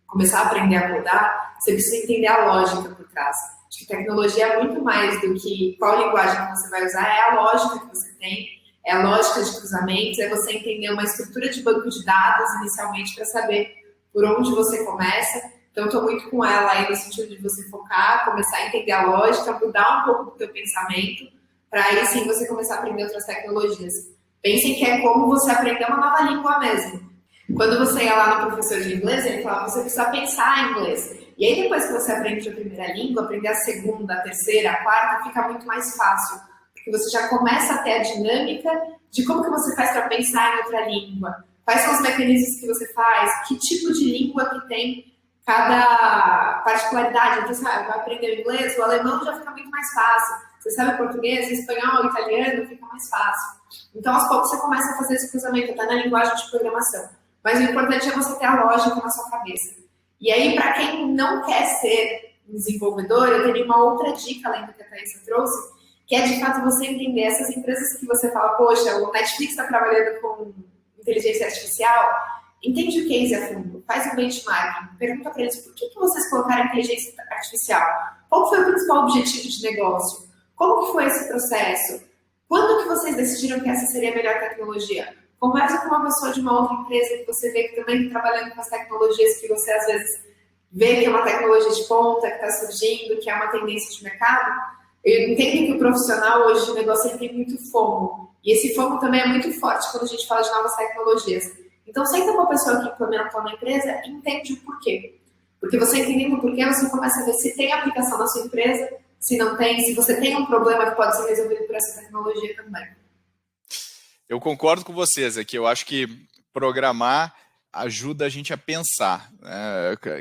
começar a aprender a codar, você precisa entender a lógica por trás. Acho que tecnologia é muito mais do que qual linguagem que você vai usar, é a lógica que você tem, é a lógica de cruzamentos, é você entender uma estrutura de banco de dados inicialmente para saber por onde você começa. Então, eu estou muito com ela aí no sentido de você focar, começar a entender a lógica, mudar um pouco do teu pensamento, para aí sim você começar a aprender outras tecnologias. Pensem que é como você aprender uma nova língua mesmo. Quando você ia lá no professor de inglês, ele falava, você precisa pensar em inglês. E aí, depois que você aprende a primeira língua, aprender a segunda, a terceira, a quarta, fica muito mais fácil. Porque você já começa a ter a dinâmica de como que você faz para pensar em outra língua. Quais são os mecanismos que você faz, que tipo de língua que tem cada particularidade. Então, sabe, vai aprender inglês, o alemão já fica muito mais fácil. Você sabe português, espanhol, italiano, fica mais fácil. Então, aos poucos, você começa a fazer esse cruzamento até na linguagem de programação. Mas o importante é você ter a lógica na sua cabeça. E aí, para quem não quer ser desenvolvedor, eu teria uma outra dica, além do que a Thaisa trouxe, que é, de fato, você entender essas empresas que você fala, poxa, o Netflix está trabalhando com inteligência artificial, entende o case a fundo, faz um benchmarking, pergunta para eles por que vocês colocaram inteligência artificial, qual foi o principal objetivo de negócio, como que foi esse processo, quando que vocês decidiram que essa seria a melhor tecnologia? Conversa com uma pessoa de uma outra empresa que você vê que também está trabalhando com as tecnologias que você, às vezes, vê que é uma tecnologia de ponta, que está surgindo, que é uma tendência de mercado. Eu entendo que o profissional hoje de negócio ele tem muito FOMO. E esse FOMO também é muito forte quando a gente fala de novas tecnologias. Então, senta com a pessoa que implementou na empresa e entende o porquê. Porque você entendendo o porquê, você começa a ver se tem aplicação na sua empresa, se não tem, se você tem um problema que pode ser resolvido por essa tecnologia também. Eu concordo com vocês aqui. Eu acho que programar ajuda a gente a pensar.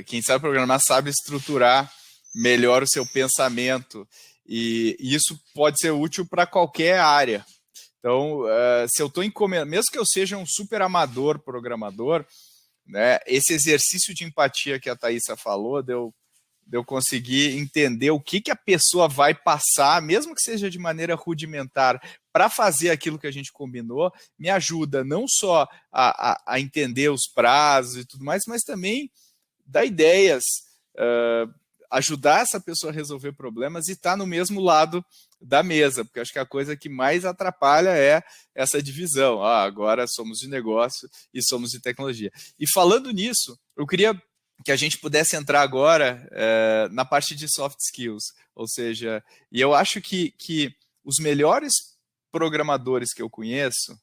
Quem sabe programar sabe estruturar melhor o seu pensamento. E isso pode ser útil para qualquer área. Então, se eu estou encomendando, mesmo que eu seja um super amador programador, né, esse exercício de empatia que a Thaisa falou, de eu conseguir entender o que a pessoa vai passar, mesmo que seja de maneira rudimentar, para fazer aquilo que a gente combinou, me ajuda não só a entender os prazos e tudo mais, mas também dar ideias, ajudar essa pessoa a resolver problemas e estar no mesmo lado da mesa, porque acho que a coisa que mais atrapalha é essa divisão. Agora somos de negócio e somos de tecnologia. E falando nisso, eu queria que a gente pudesse entrar agora na parte de soft skills, ou seja, e eu acho que os melhores programadores que eu conheço,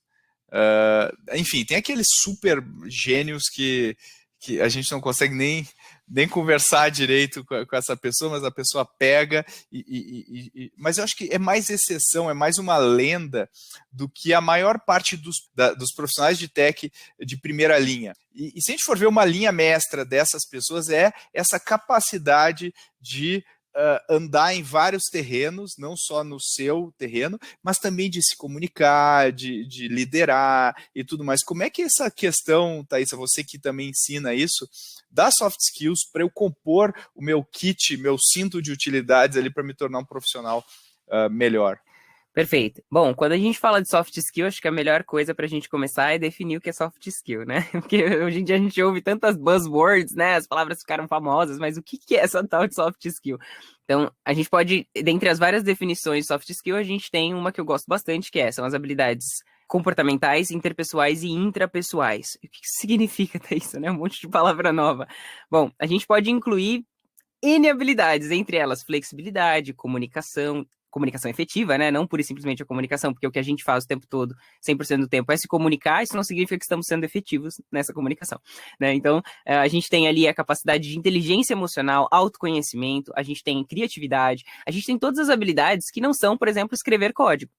enfim, tem aqueles super gênios que a gente não consegue nem conversar direito com essa pessoa, mas a pessoa pega, mas eu acho que é mais exceção, é mais uma lenda do que a maior parte dos profissionais de tech de primeira linha. E se a gente for ver uma linha mestra dessas pessoas, é essa capacidade de andar em vários terrenos, não só no seu terreno, mas também de se comunicar, de liderar e tudo mais. Como é que essa questão, Thaisa, você que também ensina isso, dá soft skills para eu compor o meu kit, meu cinto de utilidades ali para me tornar um profissional melhor? Perfeito. Bom, quando a gente fala de soft skill, acho que a melhor coisa pra gente começar é definir o que é soft skill, né? Porque hoje em dia a gente ouve tantas buzzwords, né? As palavras ficaram famosas, mas o que é essa tal de soft skill? Então, a gente pode, dentre as várias definições de soft skill, a gente tem uma que eu gosto bastante, que são as habilidades comportamentais, interpessoais e intrapessoais. O que significa isso, né? Um monte de palavra nova. Bom, a gente pode incluir N habilidades, entre elas flexibilidade, comunicação efetiva, né? Não pura e simplesmente a comunicação, porque o que a gente faz o tempo todo, 100% do tempo, é se comunicar, isso não significa que estamos sendo efetivos nessa comunicação, né? Então, a gente tem ali a capacidade de inteligência emocional, autoconhecimento, a gente tem criatividade, a gente tem todas as habilidades que não são, por exemplo, escrever código.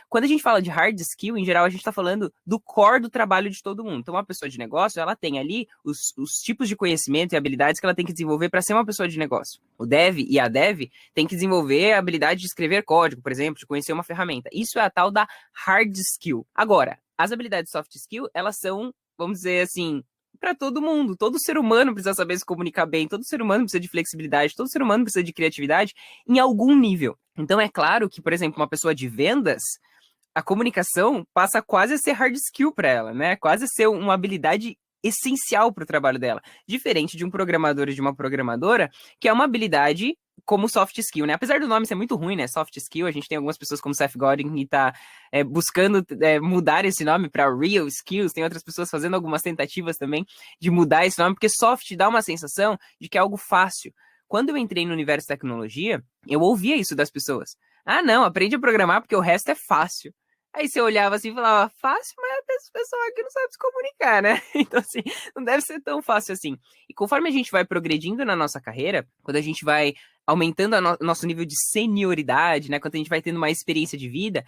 Quando a gente fala de hard skill, em geral, a gente está falando do core do trabalho de todo mundo. Então, uma pessoa de negócio, ela tem ali os tipos de conhecimento e habilidades que ela tem que desenvolver para ser uma pessoa de negócio. O dev e a dev tem que desenvolver a habilidade de escrever código, por exemplo, de conhecer uma ferramenta. Isso é a tal da hard skill. Agora, as habilidades soft skill, elas são, vamos dizer assim, para todo mundo. Todo ser humano precisa saber se comunicar bem, todo ser humano precisa de flexibilidade, todo ser humano precisa de criatividade em algum nível. Então é claro que, por exemplo, uma pessoa de vendas, a comunicação passa quase a ser hard skill para ela, né? Quase a ser uma habilidade essencial para o trabalho dela. Diferente de um programador e de uma programadora, que é uma habilidade como soft skill, né? Apesar do nome ser muito ruim, né? Soft skill, a gente tem algumas pessoas como Seth Godin que tá buscando mudar esse nome para real skills, tem outras pessoas fazendo algumas tentativas também de mudar esse nome, porque soft dá uma sensação de que é algo fácil. Quando eu entrei no universo de tecnologia, eu ouvia isso das pessoas. Não, aprende a programar porque o resto é fácil. Aí você olhava assim e falava, fácil, mas esse pessoal aqui não sabe se comunicar, né? Então, assim, não deve ser tão fácil assim. E conforme a gente vai progredindo na nossa carreira, quando a gente vai aumentando nosso nível de senioridade, né? Quando a gente vai tendo mais experiência de vida,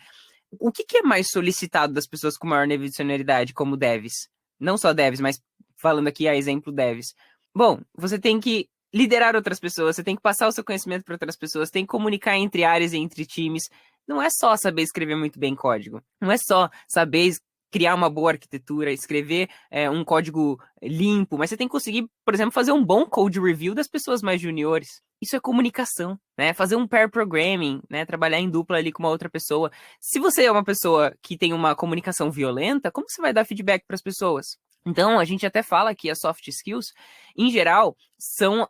o que é mais solicitado das pessoas com maior nível de senioridade, como devs? Não só devs, mas falando aqui a exemplo devs. Bom, você tem que liderar outras pessoas, você tem que passar o seu conhecimento para outras pessoas, tem que comunicar entre áreas e entre times. Não é só saber escrever muito bem código. Não é só saber criar uma boa arquitetura, escrever um código limpo, mas você tem que conseguir, por exemplo, fazer um bom code review das pessoas mais juniores. Isso é comunicação, né? Fazer um pair programming, né? Trabalhar em dupla ali com uma outra pessoa. Se você é uma pessoa que tem uma comunicação violenta, como você vai dar feedback para as pessoas? Então, a gente até fala que as soft skills, em geral, são...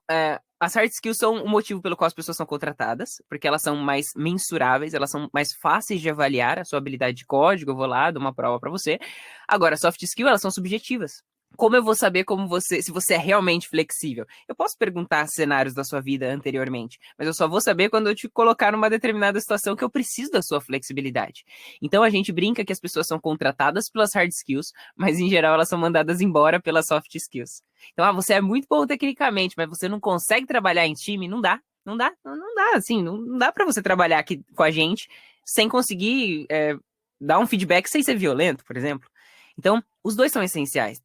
as hard skills são o motivo pelo qual as pessoas são contratadas, porque elas são mais mensuráveis, elas são mais fáceis de avaliar a sua habilidade de código. Eu vou lá, dou uma prova para você. Agora, soft skills, elas são subjetivas. Como eu vou saber se você é realmente flexível? Eu posso perguntar cenários da sua vida anteriormente, mas eu só vou saber quando eu te colocar numa determinada situação que eu preciso da sua flexibilidade. Então a gente brinca que as pessoas são contratadas pelas hard skills, mas em geral elas são mandadas embora pelas soft skills. Então, você é muito bom tecnicamente, mas você não consegue trabalhar em time? Não dá, assim, não dá pra você trabalhar aqui com a gente sem conseguir dar um feedback sem ser violento, por exemplo. Então, os dois são essenciais.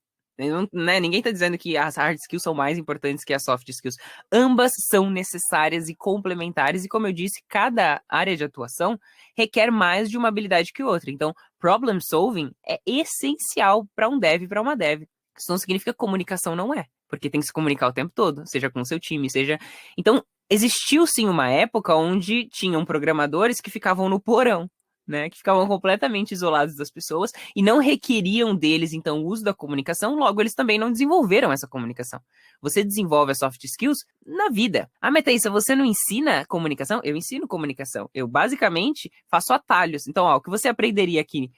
Ninguém tá dizendo que as hard skills são mais importantes que as soft skills. Ambas são necessárias e complementares, e como eu disse, cada área de atuação requer mais de uma habilidade que outra. Então, problem solving é essencial para um dev e para uma dev. Isso não significa que comunicação não é, porque tem que se comunicar o tempo todo, seja com o seu time, seja... Então, existiu sim uma época onde tinham programadores que ficavam no porão, né, que ficavam completamente isolados das pessoas e não requeriam deles, então, o uso da comunicação, logo eles também não desenvolveram essa comunicação. Você desenvolve as soft skills na vida. Ah, mas Thaisa, você não ensina comunicação? Eu ensino comunicação. Eu, basicamente, faço atalhos. Então, o que você aprenderia aqui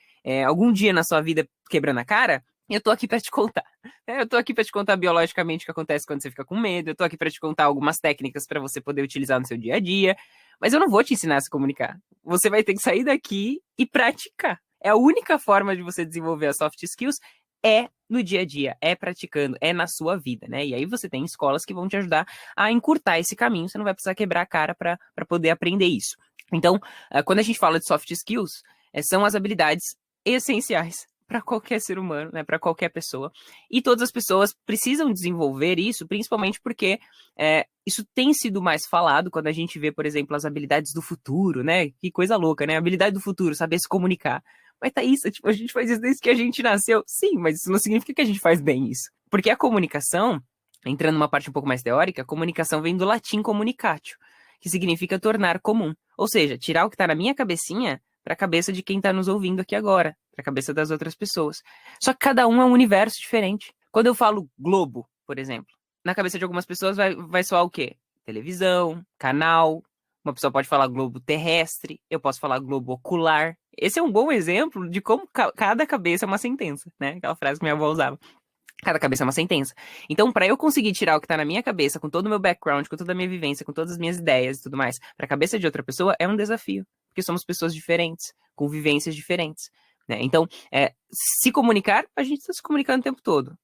algum dia na sua vida quebrando a cara, eu tô aqui pra te contar. Eu tô aqui pra te contar biologicamente o que acontece quando você fica com medo, eu tô aqui pra te contar algumas técnicas pra você poder utilizar no seu dia a dia, mas eu não vou te ensinar a se comunicar. Você vai ter que sair daqui e praticar. É a única forma de você desenvolver as soft skills no dia a dia, praticando, na sua vida, né? E aí você tem escolas que vão te ajudar a encurtar esse caminho, você não vai precisar quebrar a cara pra poder aprender isso. Então, quando a gente fala de soft skills, são as habilidades essenciais para qualquer ser humano, né, para qualquer pessoa. E todas as pessoas precisam desenvolver isso, principalmente porque isso tem sido mais falado quando a gente vê, por exemplo, as habilidades do futuro, né? Que coisa louca, né? Habilidade do futuro, saber se comunicar. Mas tá isso, tipo, a gente faz isso desde que a gente nasceu. Sim, mas isso não significa que a gente faz bem isso. Porque a comunicação, entrando numa parte um pouco mais teórica, a comunicação vem do latim communicatio, que significa tornar comum. Ou seja, tirar o que tá na minha cabecinha para a cabeça de quem está nos ouvindo aqui agora, para a cabeça das outras pessoas. Só que cada um é um universo diferente. Quando eu falo globo, por exemplo, na cabeça de algumas pessoas vai soar o quê? Televisão, canal. Uma pessoa pode falar globo terrestre, eu posso falar globo ocular. Esse é um bom exemplo de como cada cabeça é uma sentença, né? Aquela frase que minha avó usava. Cada cabeça é uma sentença. Então, para eu conseguir tirar o que tá na minha cabeça, com todo o meu background, com toda a minha vivência, com todas as minhas ideias e tudo mais, para a cabeça de outra pessoa, é um desafio. Porque somos pessoas diferentes, com vivências diferentes, né? Então, se comunicar, a gente está se comunicando o tempo todo.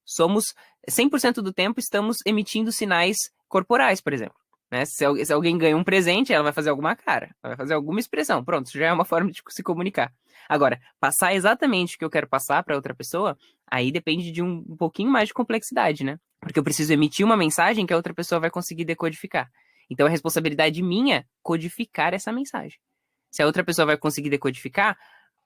100% do tempo, estamos emitindo sinais corporais, por exemplo. Né? Se alguém ganha um presente, ela vai fazer alguma cara, ela vai fazer alguma expressão. Pronto, isso já é uma forma de se comunicar. Agora, passar exatamente o que eu quero passar para outra pessoa, aí depende de um pouquinho mais de complexidade, né? Porque eu preciso emitir uma mensagem que a outra pessoa vai conseguir decodificar. Então, é responsabilidade minha codificar essa mensagem. Se a outra pessoa vai conseguir decodificar,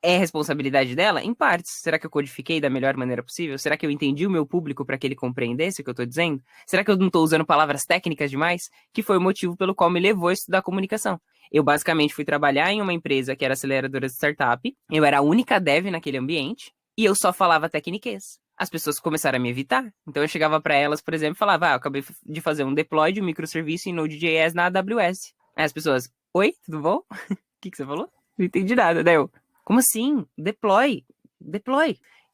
é responsabilidade dela? Em partes. Será que eu codifiquei da melhor maneira possível? Será que eu entendi o meu público para que ele compreendesse o que eu estou dizendo? Será que eu não estou usando palavras técnicas demais? Que foi o motivo pelo qual me levou a estudar comunicação. Eu basicamente fui trabalhar em uma empresa que era aceleradora de startup. Eu era a única dev naquele ambiente e eu só falava tecniquez. As pessoas começaram a me evitar. Então eu chegava para elas, por exemplo, e falava, eu acabei de fazer um deploy de um microserviço em Node.js na AWS. Aí as pessoas, oi, tudo bom? O que você falou? Não entendi nada. Daí eu, como assim? Deploy.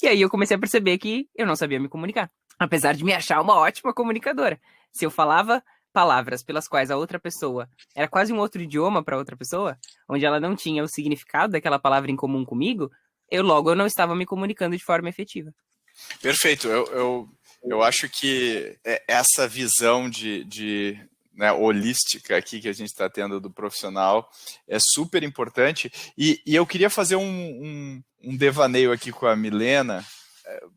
E aí eu comecei a perceber que eu não sabia me comunicar. Apesar de me achar uma ótima comunicadora. Se eu falava palavras pelas quais a outra pessoa era quase um outro idioma para outra pessoa, onde ela não tinha o significado daquela palavra em comum comigo, eu não estava me comunicando de forma efetiva. Perfeito. Eu acho que essa visão né, holística aqui que a gente está tendo do profissional é super importante. E eu queria fazer um devaneio aqui com a Milena.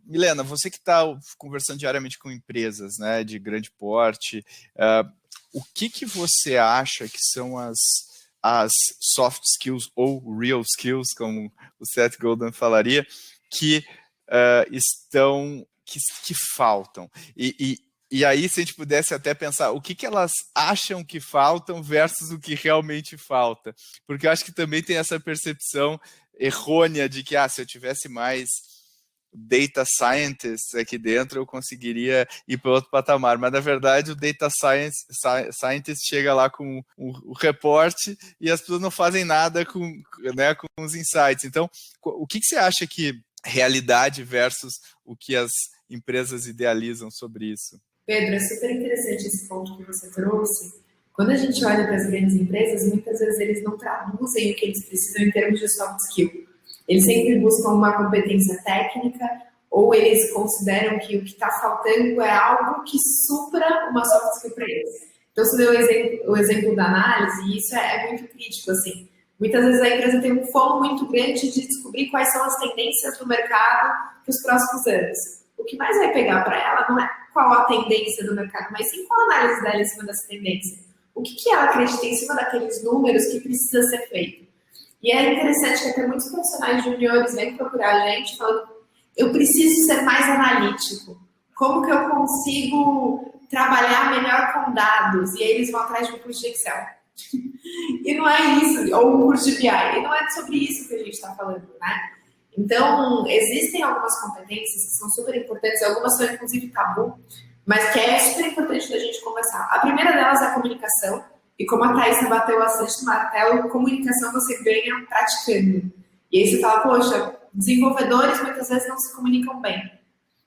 Milena, você que está conversando diariamente com empresas, né, de grande porte, o que você acha que são as soft skills ou real skills, como o Seth Godin falaria, que que faltam. E aí, se a gente pudesse até pensar o que elas acham que faltam versus o que realmente falta. Porque eu acho que também tem essa percepção errônea de que se eu tivesse mais data scientists aqui dentro, eu conseguiria ir para outro patamar. Mas, na verdade, o data scientist chega lá com o reporte e as pessoas não fazem nada com os insights. Então, o que você acha que realidade versus o que as empresas idealizam sobre isso? Pedro, é super interessante esse ponto que você trouxe. Quando a gente olha para as grandes empresas, muitas vezes eles não traduzem o que eles precisam em termos de soft skill. Eles sempre buscam uma competência técnica ou eles consideram que o que está faltando é algo que supra uma soft skill para eles. Então, você deu o exemplo da análise e isso é muito crítico, assim. Muitas vezes a empresa tem um foco muito grande de descobrir quais são as tendências do mercado para os próximos anos. O que mais vai pegar para ela não é qual a tendência do mercado, mas sim qual a análise dela em cima dessa tendência. O que ela acredita em cima daqueles números que precisa ser feito. E é interessante que até muitos profissionais juniores vêm procurar a gente falando, eu preciso ser mais analítico. Como que eu consigo trabalhar melhor com dados? E aí eles vão atrás de um curso de Excel. E não é isso, ou um curso de BI. E não é sobre isso que a gente está falando, né? Então, existem algumas competências que são super importantes, algumas são inclusive tabu, mas que é super importante da gente conversar. A primeira delas é a comunicação, e como a Thaisa bateu bastante no martelo, comunicação você ganha praticando. E aí você fala, poxa, desenvolvedores muitas vezes não se comunicam bem.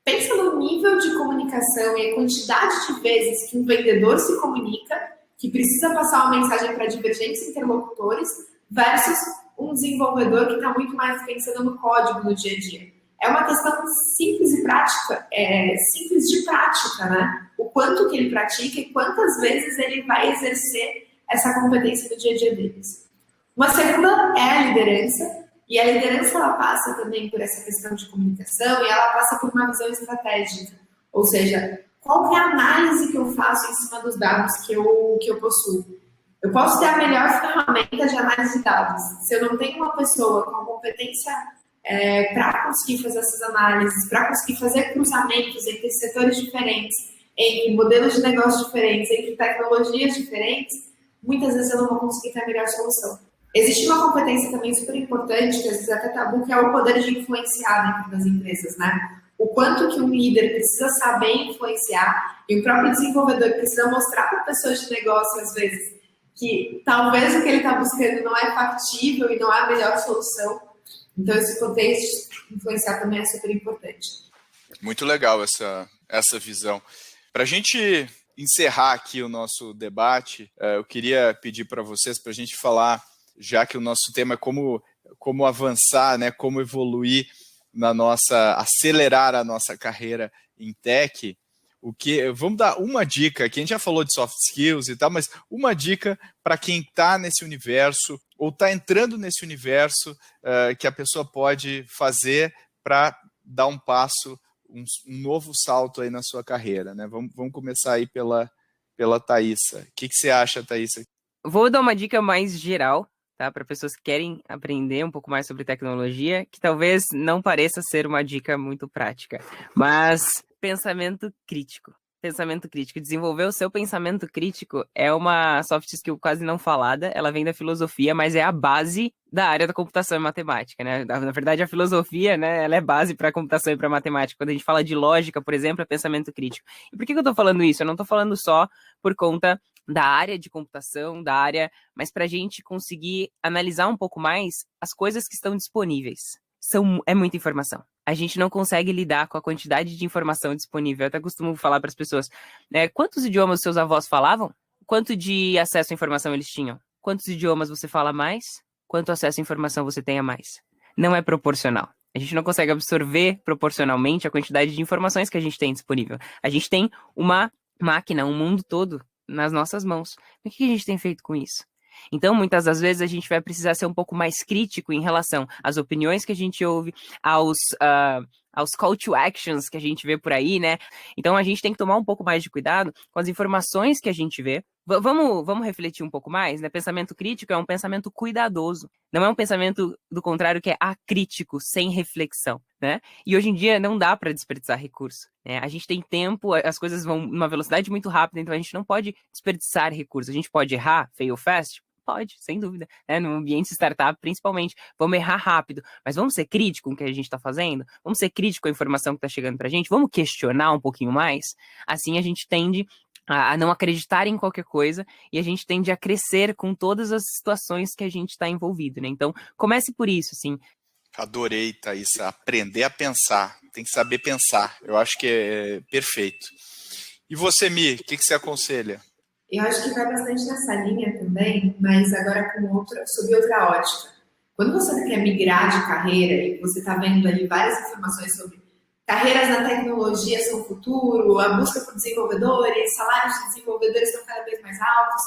Pensa no nível de comunicação e a quantidade de vezes que um vendedor se comunica, que precisa passar uma mensagem para divergentes interlocutores, versus um desenvolvedor que está muito mais pensando no código no dia a dia. É uma questão simples e prática, simples de prática, né? O quanto que ele pratica e quantas vezes ele vai exercer essa competência no dia a dia deles. Uma segunda é a liderança, e a liderança ela passa também por essa questão de comunicação e ela passa por uma visão estratégica, ou seja, qual que é a análise que eu faço em cima dos dados que eu possuo. Eu posso ter a melhor ferramenta de análise de dados. Se eu não tenho uma pessoa com a competência para conseguir fazer essas análises, para conseguir fazer cruzamentos entre setores diferentes, entre modelos de negócio diferentes, entre tecnologias diferentes, muitas vezes eu não vou conseguir ter a melhor solução. Existe uma competência também super importante, que às vezes é até tabu, que é o poder de influenciar dentro das empresas, né? O quanto que um líder precisa saber influenciar e o próprio desenvolvedor precisa mostrar para pessoas de negócio, às vezes, que talvez o que ele está buscando não é factível e não é a melhor solução. Então, esse poder de influenciar também é super importante. Muito legal essa visão. Para a gente encerrar aqui o nosso debate, eu queria pedir para vocês, para a gente falar, já que o nosso tema é como avançar, né, como evoluir acelerar a nossa carreira em tech, vamos dar uma dica, que a gente já falou de soft skills e tal, mas uma dica para quem está nesse universo ou está entrando nesse universo que a pessoa pode fazer para dar um passo, um novo salto aí na sua carreira, né? Vamos começar aí pela Thaisa. O que você acha, Thaisa? Vou dar uma dica mais geral, tá? Para pessoas que querem aprender um pouco mais sobre tecnologia, que talvez não pareça ser uma dica muito prática, mas pensamento crítico. Pensamento crítico. Desenvolver o seu pensamento crítico é uma soft skill quase não falada, ela vem da filosofia, mas é a base da área da computação e matemática, né? Na verdade, a filosofia, né, ela é base para computação e para matemática. Quando a gente fala de lógica, por exemplo, é pensamento crítico. E por que eu tô falando isso? Eu não tô falando só por conta da área de computação, mas para a gente conseguir analisar um pouco mais as coisas que estão disponíveis. É muita informação. A gente não consegue lidar com a quantidade de informação disponível. Eu até costumo falar para as pessoas, quantos idiomas seus avós falavam? Quanto de acesso à informação eles tinham? Quantos idiomas você fala mais? Quanto acesso à informação você tem a mais? Não é proporcional. A gente não consegue absorver proporcionalmente a quantidade de informações que a gente tem disponível. A gente tem uma máquina, um mundo todo nas nossas mãos. O que a gente tem feito com isso? Então, muitas das vezes, a gente vai precisar ser um pouco mais crítico em relação às opiniões que a gente ouve, aos call to actions que a gente vê por aí, né? Então, a gente tem que tomar um pouco mais de cuidado com as informações que a gente vê, Vamos refletir um pouco mais, né? Pensamento crítico é um pensamento cuidadoso. Não é um pensamento, do contrário, que é acrítico, sem reflexão, né? E hoje em dia não dá para desperdiçar recurso, né? A gente tem tempo, as coisas vão numa velocidade muito rápida, então a gente não pode desperdiçar recursos. A gente pode errar, fail fast? Pode, sem dúvida, né? No ambiente startup, principalmente. Vamos errar rápido, mas vamos ser crítico com o que a gente está fazendo? Vamos ser crítico com a informação que está chegando para a gente? Vamos questionar um pouquinho mais? Assim a gente tende a não acreditar em qualquer coisa e a gente tende a crescer com todas as situações que a gente está envolvido, né? Então, comece por isso, assim. Adorei, Thaís, aprender a pensar, tem que saber pensar, eu acho que é perfeito. E você, Mi, o que você aconselha? Eu acho que vai bastante nessa linha também, mas agora sob outra ótica. Quando você quer migrar de carreira e você está vendo ali várias informações sobre carreiras na tecnologia são o futuro, a busca por desenvolvedores, salários de desenvolvedores estão cada vez mais altos.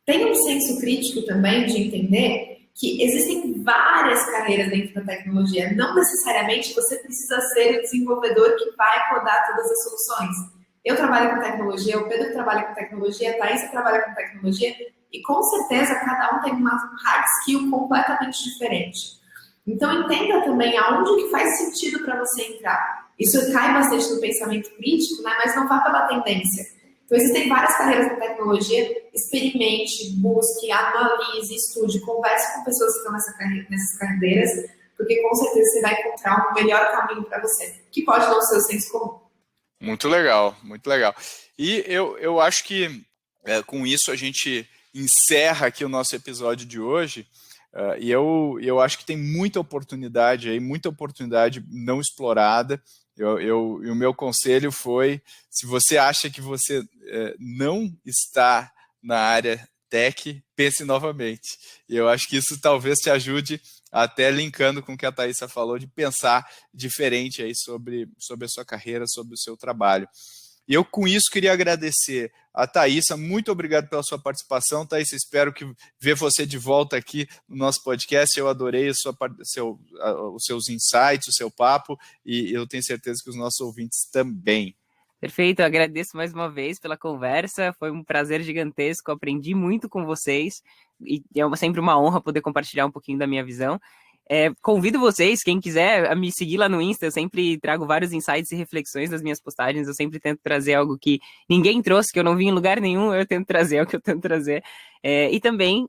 Tem um senso crítico também de entender que existem várias carreiras dentro da tecnologia. Não necessariamente você precisa ser o desenvolvedor que vai codar todas as soluções. Eu trabalho com tecnologia, o Pedro trabalha com tecnologia, a Thaís trabalha com tecnologia e com certeza cada um tem uma hard skill completamente diferente. Então entenda também aonde que faz sentido para você entrar. Isso cai bastante no pensamento crítico, né? Mas não vá pela tendência. Então, existem várias carreiras na tecnologia. Experimente, busque, analise, estude, converse com pessoas que estão nessas carreiras, porque com certeza você vai encontrar um melhor caminho para você, que pode não ser o senso comum. Muito legal, muito legal. E eu acho que com isso a gente encerra aqui o nosso episódio de hoje. E eu acho que tem muita oportunidade aí, muita oportunidade não explorada. E o meu conselho foi, se você acha que você não está na área tech, pense novamente. E eu acho que isso talvez te ajude, até linkando com o que a Thaísa falou, de pensar diferente aí sobre a sua carreira, sobre o seu trabalho. E eu, com isso, queria agradecer a Thaísa. Muito obrigado pela sua participação, Thaísa. Espero que ver você de volta aqui no nosso podcast. Eu adorei os seus insights, o seu papo, e eu tenho certeza que os nossos ouvintes também. Perfeito, eu agradeço mais uma vez pela conversa. Foi um prazer gigantesco, aprendi muito com vocês e é sempre uma honra poder compartilhar um pouquinho da minha visão. Convido vocês, quem quiser, a me seguir lá no Insta. Eu sempre trago vários insights e reflexões nas minhas postagens. Eu sempre tento trazer algo que ninguém trouxe, que eu não vi em lugar nenhum. Eu tento trazer o que eu tento trazer. E também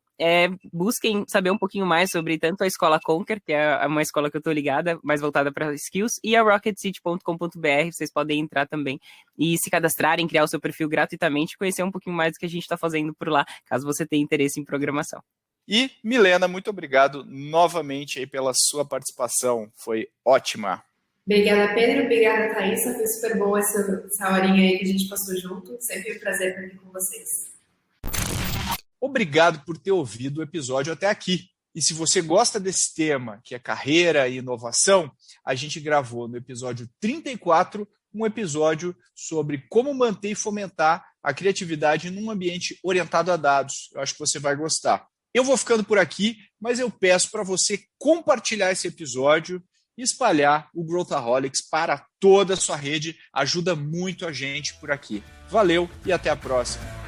busquem saber um pouquinho mais sobre tanto a Escola Conquer, que é uma escola que eu estou ligada, mais voltada para skills, e a rocketcity.com.br. Vocês podem entrar também e se cadastrarem, criar o seu perfil gratuitamente, conhecer um pouquinho mais do que a gente está fazendo por lá, caso você tenha interesse em programação. E, Milena, muito obrigado novamente aí pela sua participação, foi ótima. Obrigada, Pedro, obrigada, Thaísa, foi super boa essa horinha aí que a gente passou junto, sempre um prazer estar aqui com vocês. Obrigado por ter ouvido o episódio até aqui. E se você gosta desse tema, que é carreira e inovação, a gente gravou no episódio 34 um episódio sobre como manter e fomentar a criatividade num ambiente orientado a dados. Eu acho que você vai gostar. Eu vou ficando por aqui, mas eu peço para você compartilhar esse episódio e espalhar o Growthaholics para toda a sua rede. Ajuda muito a gente por aqui. Valeu e até a próxima.